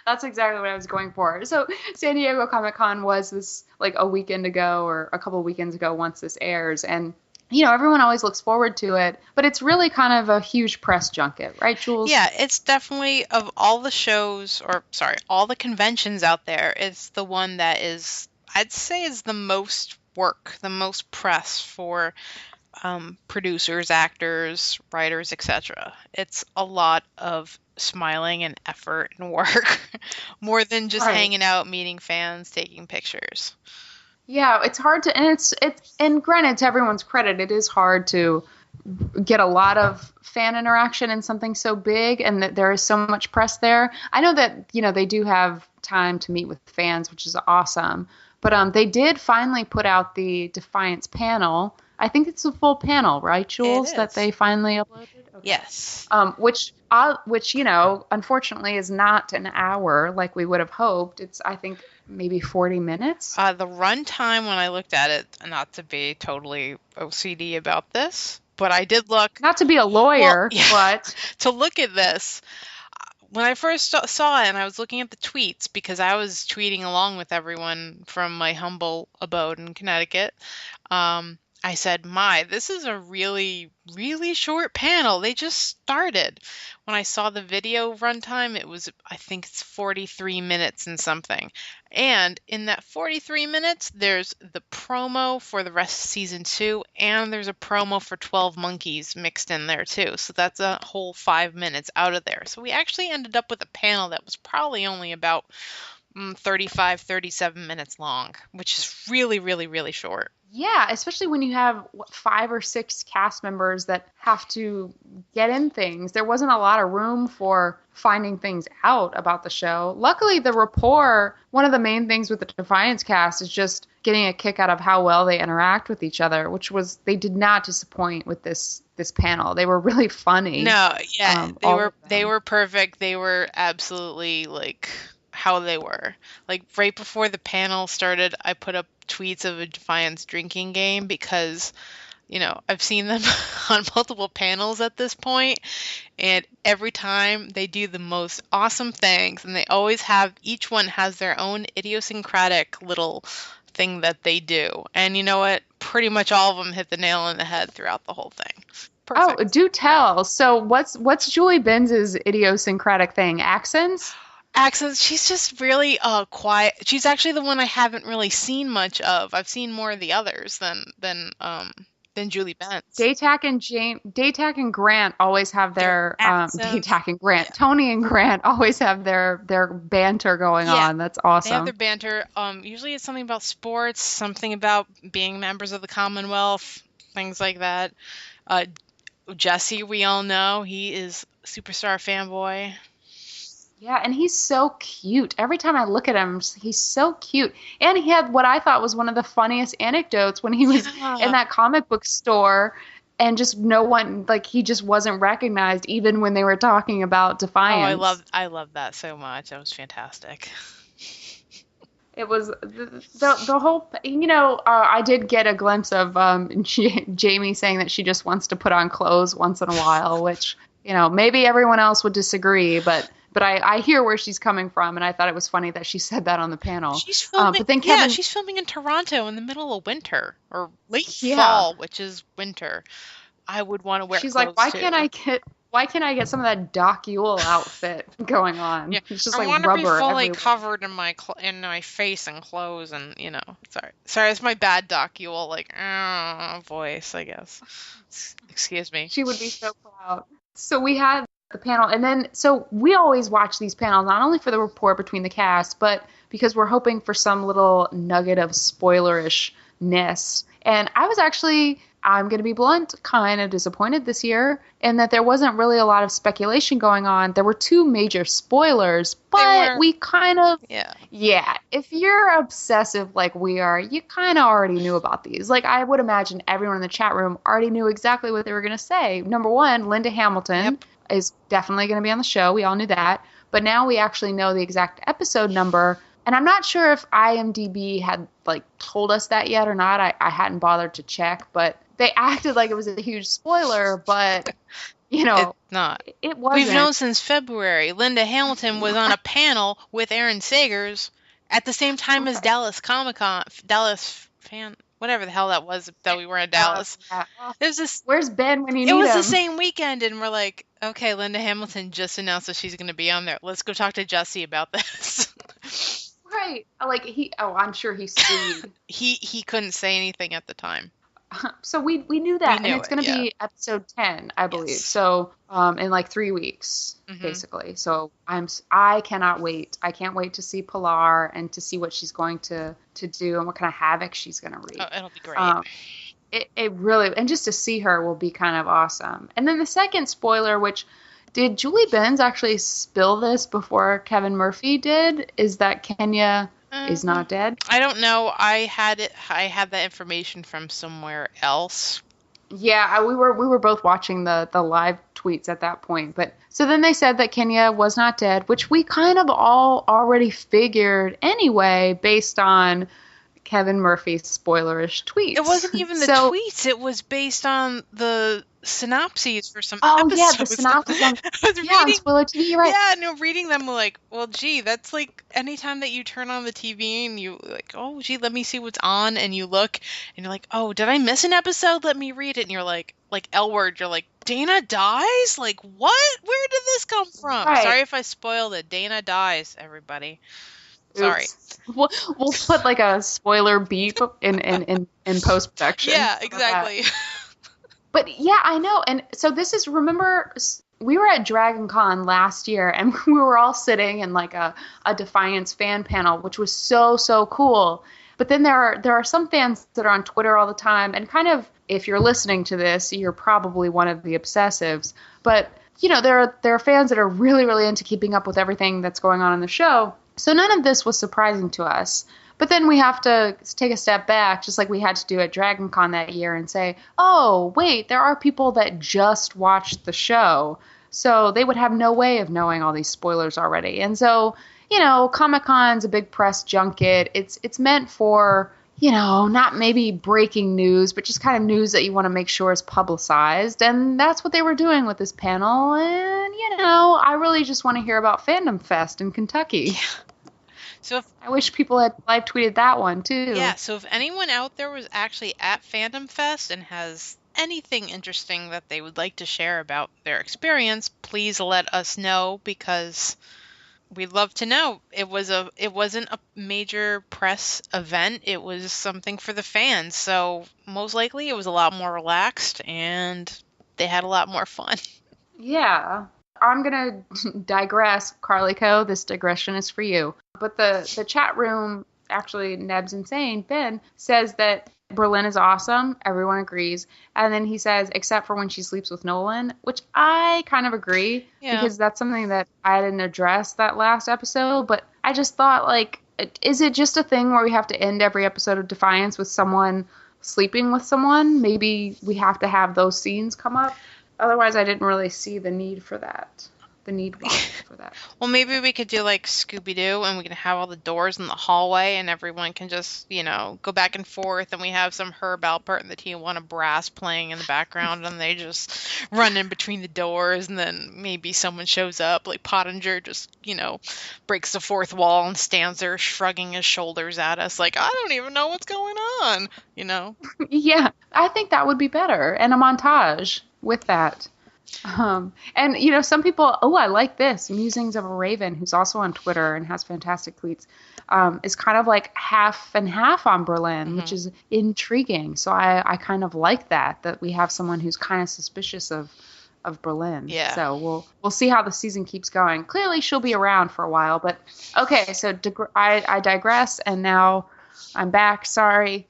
That's exactly what I was going for. So San Diego Comic-Con was this like a weekend ago or a couple of weekends ago once this airs. And, you know, everyone always looks forward to it. But it's really kind of a huge press junket. Right, Jules? Yeah, it's definitely, of all the shows, all the conventions out there, it's the one that is, I'd say, is the most work, the most press for producers, actors, writers, etc. It's a lot of smiling and effort and work more than just hanging out, meeting fans, taking pictures. Yeah, it's hard to, and granted, to everyone's credit, it is hard to get a lot of fan interaction in something so big, and that there is so much press there. I know that, you know, they do have time to meet with fans, which is awesome, but they did finally put out the Defiance panel. I think it's a full panel, right, Jules, that they finally uploaded? Okay. Yes. Which, you know, unfortunately is not an hour like we would have hoped. It's, I think, maybe 40 minutes. The run time when I looked at it, not to be totally OCD about this, but I did look. Not to be a lawyer, but to look at this. When I first saw it and I was looking at the tweets, because I was tweeting along with everyone from my humble abode in Connecticut, I said, this is a really, really short panel. They just started. When I saw the video runtime, it was, I think it's 43 minutes and something. And in that 43 minutes, there's the promo for the rest of season 2, and there's a promo for 12 Monkeys mixed in there too. So that's a whole 5 minutes out of there. So we actually ended up with a panel that was probably only about 35, 37 minutes long, which is really, really, really short. Yeah, especially when you have 5 or 6 cast members that have to get in things. There wasn't a lot of room for finding things out about the show. Luckily, the rapport, one of the main things with the Defiance cast is just getting a kick out of how well they interact with each other, which was, they did not disappoint with this panel. They were really funny. No, yeah, they were perfect. They were absolutely like how they were. Like right before the panel started, I put up tweets of a Defiance drinking game because, you know, I've seen them on multiple panels at this point, and every time they do the most awesome things, and they always have, each one has their own idiosyncratic little thing that they do. And you know what? Pretty much all of them hit the nail on the head throughout the whole thing. Perfect. Oh, do tell. So what's Julie Benz's idiosyncratic thing? Accents? Accents. She's just really quiet. She's actually the one I haven't really seen much of. I've seen more of the others than Julie Benz. Daytak and Grant always have their Daytak and Grant. Yeah. Tony and Grant always have their banter going on. That's awesome. They have their banter. Usually it's something about sports, something about being members of the Commonwealth, things like that. Jesse, we all know, he is a superstar fanboy. Yeah, and he's so cute. Every time I look at him, he's so cute. And he had what I thought was one of the funniest anecdotes when he was in that comic book store, and just no one, like, he just wasn't recognized even when they were talking about Defiance. Oh, I love that so much. That was fantastic. It was the whole, you know, I did get a glimpse of Jamie saying that she just wants to put on clothes once in a while, which, you know, maybe everyone else would disagree, but I hear where she's coming from, and I thought it was funny that she said that on the panel. She's filming, but then Kevin, she's filming in Toronto in the middle of winter, or late fall, which is winter. I would want to wear She's clothes like, why too. can't I get Why can't I get some of that Doc Yule outfit going on? Yeah, It's just I like want to be rubber fully everywhere. covered in my face and clothes, and sorry, it's my bad Doc Yule voice, I guess. Excuse me. She would be so proud. So we had the panel, and then so we always watch these panels not only for the rapport between the cast, but because we're hoping for some little nugget of spoilerishness. And I was actually, I'm going to be blunt, kind of disappointed this year in that there wasn't really a lot of speculation going on. There were two major spoilers, but we kind of, yeah, if you're obsessive like we are, you kind of already knew about these. Like, I would imagine everyone in the chat room already knew exactly what they were going to say. Number one, Linda Hamilton is definitely going to be on the show. We all knew that. But now we actually know the exact episode number. And I'm not sure if IMDb had like told us that yet or not. I hadn't bothered to check, but they acted like it was a huge spoiler, but you know, it's not. It wasn't. We've known since February. Linda Hamilton was on a panel with Aaron Sagers at the same time as Dallas Comic-Con, whatever the hell that was that we were in Dallas. Yeah. It was just, where's Ben when you need him? It was the same weekend, and we're like, okay, Linda Hamilton just announced that she's going to be on there. Let's go talk to Jesse about this. Right. Like I'm sure he's sued. he couldn't say anything at the time. So we knew that, and it's going to be episode 10, I believe. Yes. So in like 3 weeks, basically. So I cannot wait. I can't wait to see Pilar and to see what she's going to do and what kind of havoc she's going to wreak. Oh, it'll be great. It really, and just to see her will be kind of awesome. And then the second spoiler, which did Julie Benz actually spill this before Kevin Murphy did? Is that Kenya is not dead? I don't know. I had that information from somewhere else. Yeah, we were both watching the live tweets at that point. But so then they said that Kenya was not dead, which we kind of all already figured anyway, based on Kevin Murphy's spoilerish tweets. It wasn't even the tweets. It was based on the synopses for some episodes. Oh, yeah, the synopses. On Spoiler TV, right. Yeah, no, reading them like, well, gee, that's like anytime that you turn on the TV and you like, oh, gee, let me see what's on, and you look, and you're like, oh, did I miss an episode? Let me read it. And you're like L Word, you're like, Dana dies? Like, what? Where did this come from? Right. Sorry if I spoiled it. Dana dies, everybody. Sorry. We'll put like a spoiler beep in post-production. Yeah, exactly. But yeah, I know. And so this is, remember, we were at Dragon Con last year and we were all sitting in like a Defiance fan panel, which was so cool. But then there are some fans that are on Twitter all the time, and kind of, if you're listening to this, you're probably one of the obsessives. But, you know, there are fans that are really into keeping up with everything that's going on in the show. So none of this was surprising to us. But then we have to take a step back, just like we had to do at Dragon Con that year, and say, oh, wait, there are people that just watched the show. So they would have no way of knowing all these spoilers already. And so, you know, Comic-Con's a big press junket. It's meant for, you know, not maybe breaking news, but just kind of news that you want to make sure is publicized. And that's what they were doing with this panel. And, you know, I really just want to hear about Fandom Fest in Kentucky. Yeah. So I wish people had live tweeted that one too. Yeah, so if anyone out there was actually at Fandom Fest and has anything interesting that they would like to share about their experience, please let us know, because we'd love to know. It wasn't a major press event. It was something for the fans. So most likely it was a lot more relaxed and they had a lot more fun. Yeah. I'm going to digress, Carlico. This digression is for you. But the chat room, actually, Neb's Insane, Ben, says that Berlin is awesome. Everyone agrees. And then he says, except for when she sleeps with Nolan, which I kind of agree, because that's something that I didn't address that last episode. But I just thought, like, is it just a thing where we have to end every episode of Defiance with someone sleeping with someone? Maybe we have to have those scenes come up. Otherwise, I didn't really see the need for that. Well, maybe we could do like Scooby-Doo, and we can have all the doors in the hallway, and everyone can just, you know, go back and forth, and we have some Herb Alpert and the Tijuana Brass playing in the background, and they just run in between the doors, and then maybe someone shows up, like Pottinger just, you know, breaks the fourth wall and stands there shrugging his shoulders at us like, I don't even know what's going on, you know? Yeah, I think that would be better, and a montage with that. And some people, I like this. Musings of a Raven, who's also on Twitter and has fantastic tweets, is kind of like half and half on Berlin, which is intriguing. So I kind of like that we have someone who's kind of suspicious of Berlin. Yeah. So we'll see how the season keeps going. Clearly she'll be around for a while, but okay. So I digress, and now I'm back. Sorry.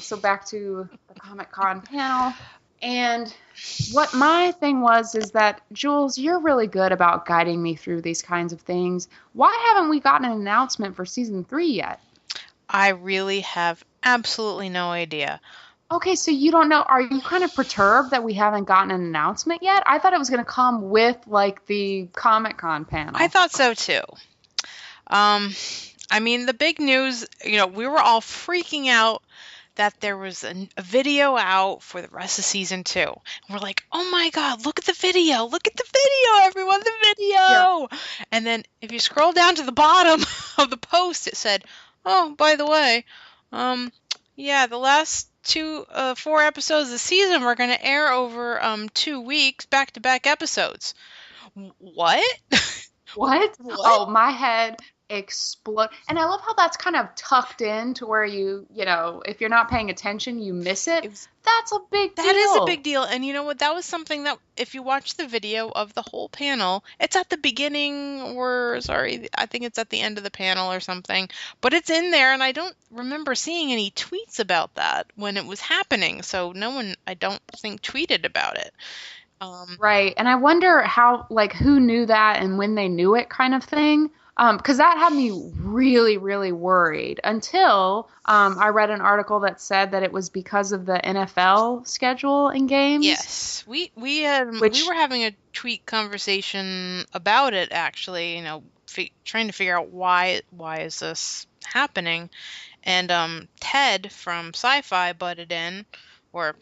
So back to the Comic-Con panel. And what my thing was is that, Jules, you're really good about guiding me through these kinds of things. Why haven't we gotten an announcement for season 3 yet? I really have absolutely no idea. Okay, so you don't know. Are you kind of perturbed that we haven't gotten an announcement yet? I thought it was going to come with, like, the Comic-Con panel. I thought so, too. I mean, the big news, we were all freaking out that there was a video out for the rest of season 2. And we're like, oh my God, look at the video. Look at the video, everyone, the video. Yeah. And then if you scroll down to the bottom of the post, it said, oh, by the way, the last 4 episodes of the season were going to air over 2 weeks, back-to-back episodes. What? What? Oh, my head explode. And I love how that's kind of tucked in to where if you're not paying attention, you miss it. That's a big deal. That is a big deal. And you know what? That was something that if you watch the video of the whole panel, it's at the beginning I think it's at the end of the panel or something, but it's in there, and I don't remember seeing any tweets about that when it was happening. So no one, I don't think, tweeted about it. Right. And I wonder how, who knew that and when they knew it, kind of thing. Because that had me really, really worried until I read an article that said that it was because of the NFL schedule in games. Yes, we were having a tweet conversation about it, actually. Trying to figure out why is this happening, and Ted from Sci-Fi butted in, or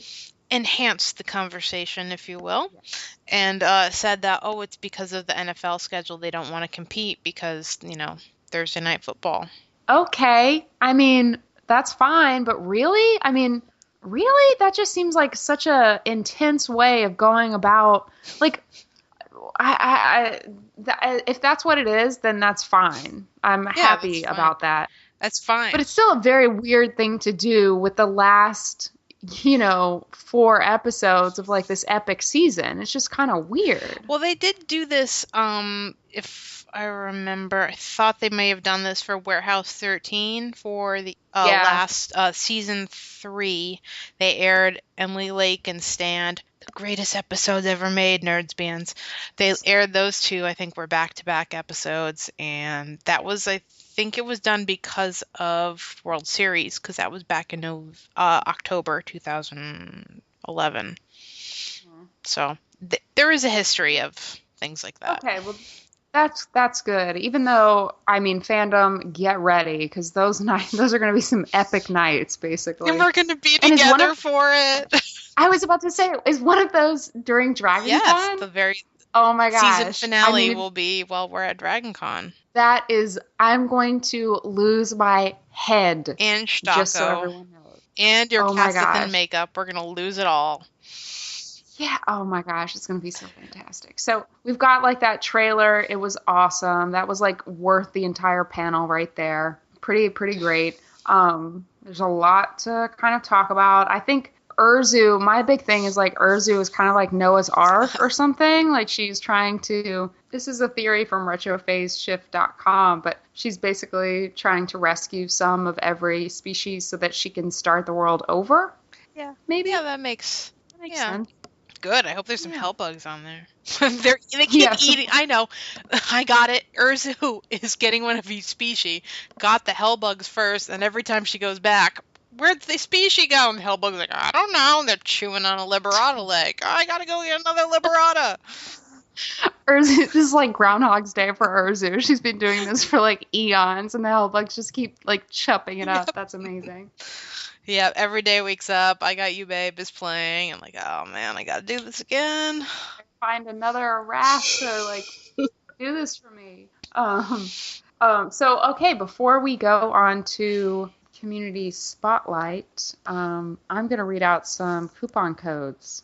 enhanced the conversation, if you will, and said that, it's because of the NFL schedule. They don't want to compete because, Thursday night football. Okay. I mean, that's fine, but really? I mean, really? That just seems like such a intense way of going about, if that's what it is, then that's fine. I'm happy about that. That's fine. But it's still a very weird thing to do with the last 4 episodes of this epic season. It's just kind of weird. Well, they did do this, if I remember, I thought they may have done this for Warehouse 13 for the last season 3. They aired Emily Lake and Stand, the greatest episodes ever made, nerds bands. They aired those 2, I think, were back-to-back episodes, and that was, I think it was done because of World Series, because that was back in October 2011. So there is a history of things like that. Okay, well, that's good. Even though, I mean, fandom, get ready, because those are going to be some epic nights, basically. And we're going to be together for it. I was about to say, is one of those during DragonCon? Yes, the very oh my gosh. Season finale will be while we're at DragonCon. That is, I'm going to lose my head. And Stocko. Just so everyone knows. And your Cassidy makeup. We're going to lose it all. Yeah. Oh my gosh. It's going to be so fantastic. So we've got that trailer. It was awesome. That was worth the entire panel right there. Pretty great. There's a lot to kind of talk about. I think Irzu, my big thing is Irzu is kind of like Noah's Ark or something. She's trying to, this is a theory from retrophaseshift.com, but she's basically trying to rescue some of every species so that she can start the world over. Yeah. Maybe? Yeah, that makes sense. Good. I hope there's some Hellbugs on there. They keep eating. I know. I got it. Irzu is getting one of each species. Got the Hellbugs first, and every time she goes back, where'd the species go? And Hellbug's like, I don't know. And they're chewing on a Liberata leg. I gotta go get another Liberata. Irzu, this is like Groundhog's Day for Irzu. She's been doing this for eons, and the Hellbugs just keep chopping it up. Yep. That's amazing. Yeah, every day wakes up, I Got You Babe is playing. I'm like, oh man, I gotta do this again. Find another wrath to do this for me. So okay, before we go on to Community Spotlight, I'm gonna read out some coupon codes.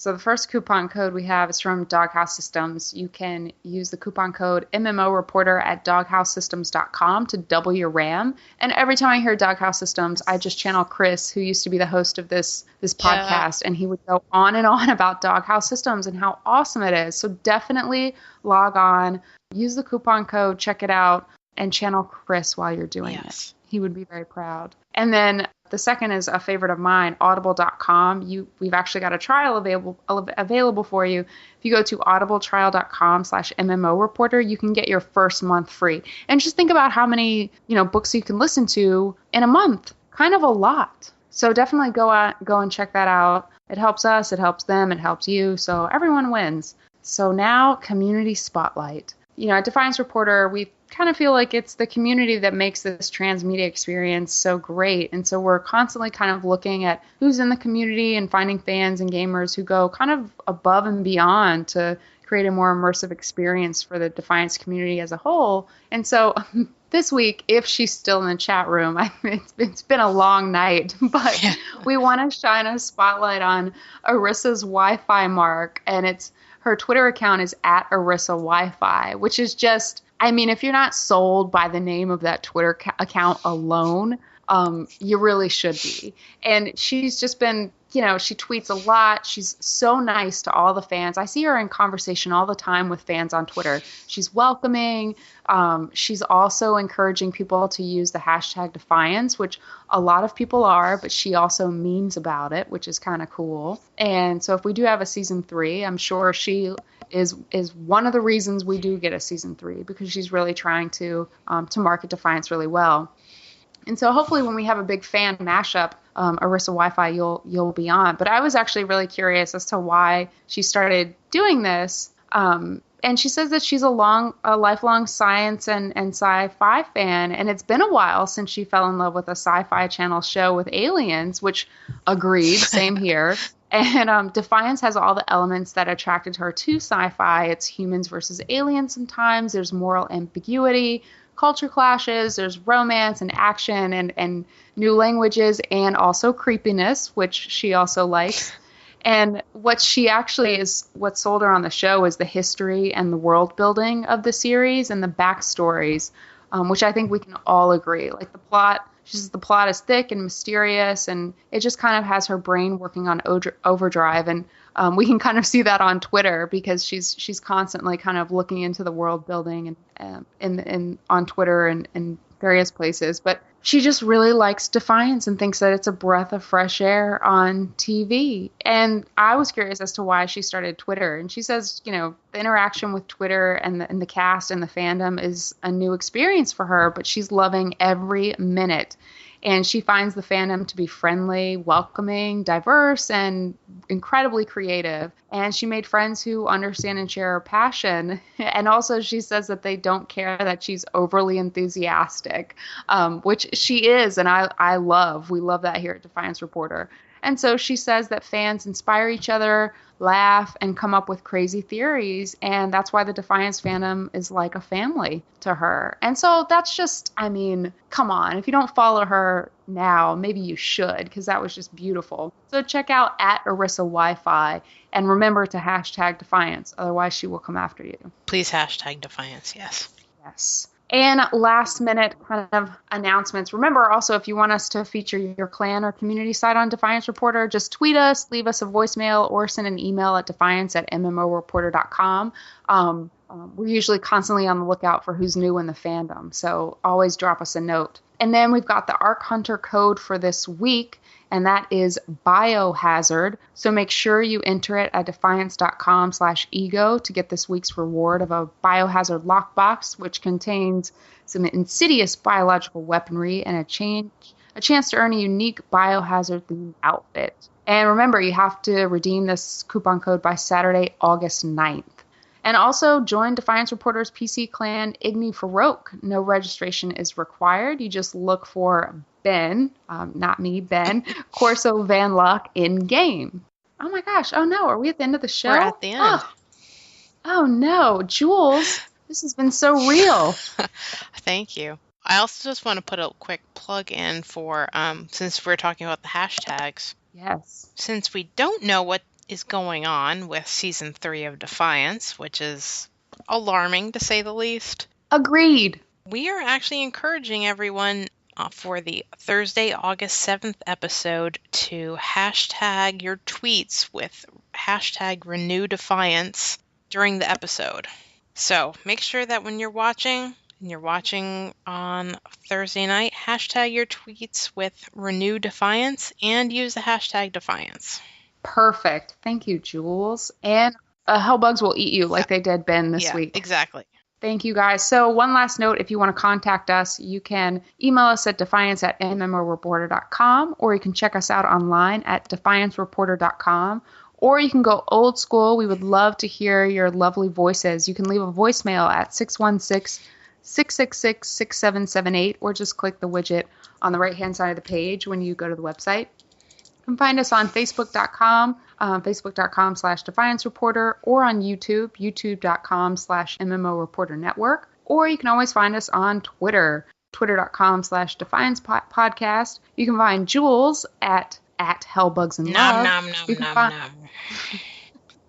So the first coupon code we have is from Doghouse Systems. You can use the coupon code MMO Reporter at doghousesystems.com to double your RAM. And every time I hear Doghouse Systems, I just channel Chris, who used to be the host of this podcast, and he would go on and on about Doghouse Systems and how awesome it is. So definitely log on, use the coupon code, check it out, and channel Chris while you're doing it. He would be very proud. And then the second is a favorite of mine, audible.com. We've actually got a trial available for you. If you go to audibletrial.com/MMO Reporter, you can get your first month free. And just think about how many, books you can listen to in a month. Kind of a lot. So definitely go and check that out. It helps us, it helps them, it helps you. So everyone wins. So now Community Spotlight. At Defiance Reporter, we kind of feel like it's the community that makes this transmedia experience so great. And so we're constantly kind of looking at who's in the community and finding fans and gamers who go kind of above and beyond to create a more immersive experience for the Defiance community as a whole. And so this week, if she's still in the chat room, it's been a long night, but we want to shine a spotlight on Irissa's Wi-Fi mark, and her Twitter account is at Irissa Wi-Fi, which is just, if you're not sold by the name of that Twitter account alone, you really should be. And she's just been, she tweets a lot. She's so nice to all the fans. I see her in conversation all the time with fans on Twitter. She's welcoming. She's also encouraging people to use the hashtag Defiance, which a lot of people are, but she also memes about it, which is kind of cool. And so if we do have a season 3, I'm sure she is one of the reasons we do get a season 3, because she's really trying to market Defiance really well. And so hopefully when we have a big fan mashup, Irissa Wi-Fi, you'll be on. But I was actually really curious as to why she started doing this. And she says that she's a lifelong science and sci-fi fan, and it's been a while since she fell in love with a sci-fi channel show with aliens, which agreed, same here. And Defiance has all the elements that attracted her to sci-fi. It's humans versus aliens sometimes. There's moral ambiguity, culture clashes, there's romance and action and new languages, and also creepiness, which she also likes. And what sold her on the show is the history and the world building of the series and the backstories, which I think we can all agree. Like the plot, she says the plot is thick and mysterious, and it just kind of has her brain working on overdrive. And we can kind of see that on Twitter, because she's constantly kind of looking into the world building and on Twitter and various places. But she just really likes Defiance and thinks that it's a breath of fresh air on TV. And I was curious as to why she started Twitter. And she says, the interaction with Twitter and the cast and the fandom is a new experience for her, but she's loving every minute. And she finds the fandom to be friendly, welcoming, diverse, and incredibly creative. And she made friends who understand and share her passion. And also she says that they don't care that she's overly enthusiastic, which she is, and we love that here at Defiance Reporter. And so she says that fans inspire each other, laugh, and come up with crazy theories. And that's why the Defiance fandom is like a family to her. And so that's just, come on. If you don't follow her now, maybe you should, because that was just beautiful. So check out at Irissa Wi-Fi, and remember to hashtag Defiance. Otherwise, she will come after you. Please hashtag Defiance, yes. Yes. And last minute kind of announcements. Remember also, if you want us to feature your clan or community site on Defiance Reporter, just tweet us, leave us a voicemail, or send an email at defiance@mmoreporter.com. We're usually constantly on the lookout for who's new in the fandom, so always drop us a note. And then we've got the Arc Hunter code for this week, and that is Biohazard. So make sure you enter it at defiance.com/ego to get this week's reward of a Biohazard lockbox, which contains some insidious biological weaponry and a chance to earn a unique Biohazard-themed outfit. And remember, you have to redeem this coupon code by Saturday, August 9th. And also join Defiance Reporter's PC clan Igni Farouk. No registration is required. You just look for Ben, not me, Ben, Corso Van Luck in game. Oh my gosh. Oh no. Are we at the end of the show? We're at the end. Oh no. Jules, this has been so real. Thank you. I also just want to put a quick plug in for, since we're talking about the hashtags. Yes. Since we don't know what is going on with season 3 of Defiance, which is alarming to say the least. Agreed. We are actually encouraging everyone for the Thursday, August 7th episode to hashtag your tweets with hashtag Renew Defiance during the episode. So make sure that when you're watching on Thursday night, hashtag your tweets with Renew Defiance and use the hashtag Defiance. Perfect. Thank you, Jules. And Hellbugs will eat you like they did Ben this week. Exactly. Thank you, guys. So one last note, if you want to contact us, you can email us at defiance@mmoreporter.com, or you can check us out online at defiancereporter.com, or you can go old school. We would love to hear your lovely voices. You can leave a voicemail at 616-666-6778, or just click the widget on the right-hand side of the page when you go to the website. You can find us on Facebook.com, Facebook.com/Defiance Reporter, or on YouTube, YouTube.com/MMO Reporter Network. Or you can always find us on Twitter, Twitter.com/Defiance Podcast. You can find Jules at Hellbugs and Love. Nom.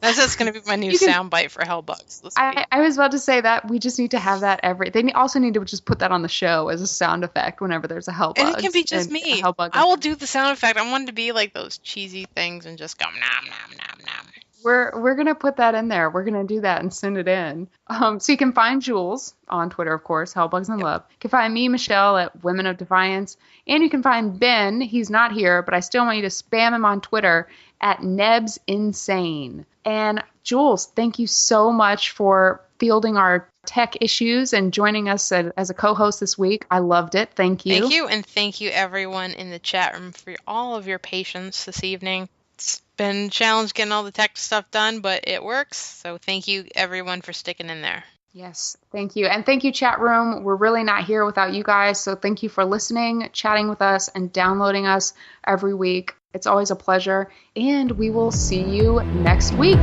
That's just going to be my new soundbite for Hellbugs. I was about to say that we just need to have that they also need to just put that on the show as a sound effect whenever there's a Hellbug. And it can be just me. I will do the sound effect. I want it to be like those cheesy things and just go nom, nom, nom, nom. We're going to put that in there. We're going to do that and send it in. So you can find Jules on Twitter, of course, Hellbugs and Love. You can find me, Michelle, at Women of Defiance. And you can find Ben. He's not here, but I still want you to spam him on Twitter at NebsInsane. And Jules, thank you so much for fielding our tech issues and joining us as a co-host this week. I loved it. Thank you. Thank you. And thank you, everyone in the chat room, for all of your patience this evening. It's been a challenge getting all the tech stuff done, but it works. So thank you, everyone, for sticking in there. Yes, thank you. And thank you, chat room. We're really not here without you guys. So thank you for listening, chatting with us, and downloading us every week. It's always a pleasure. And we will see you next week.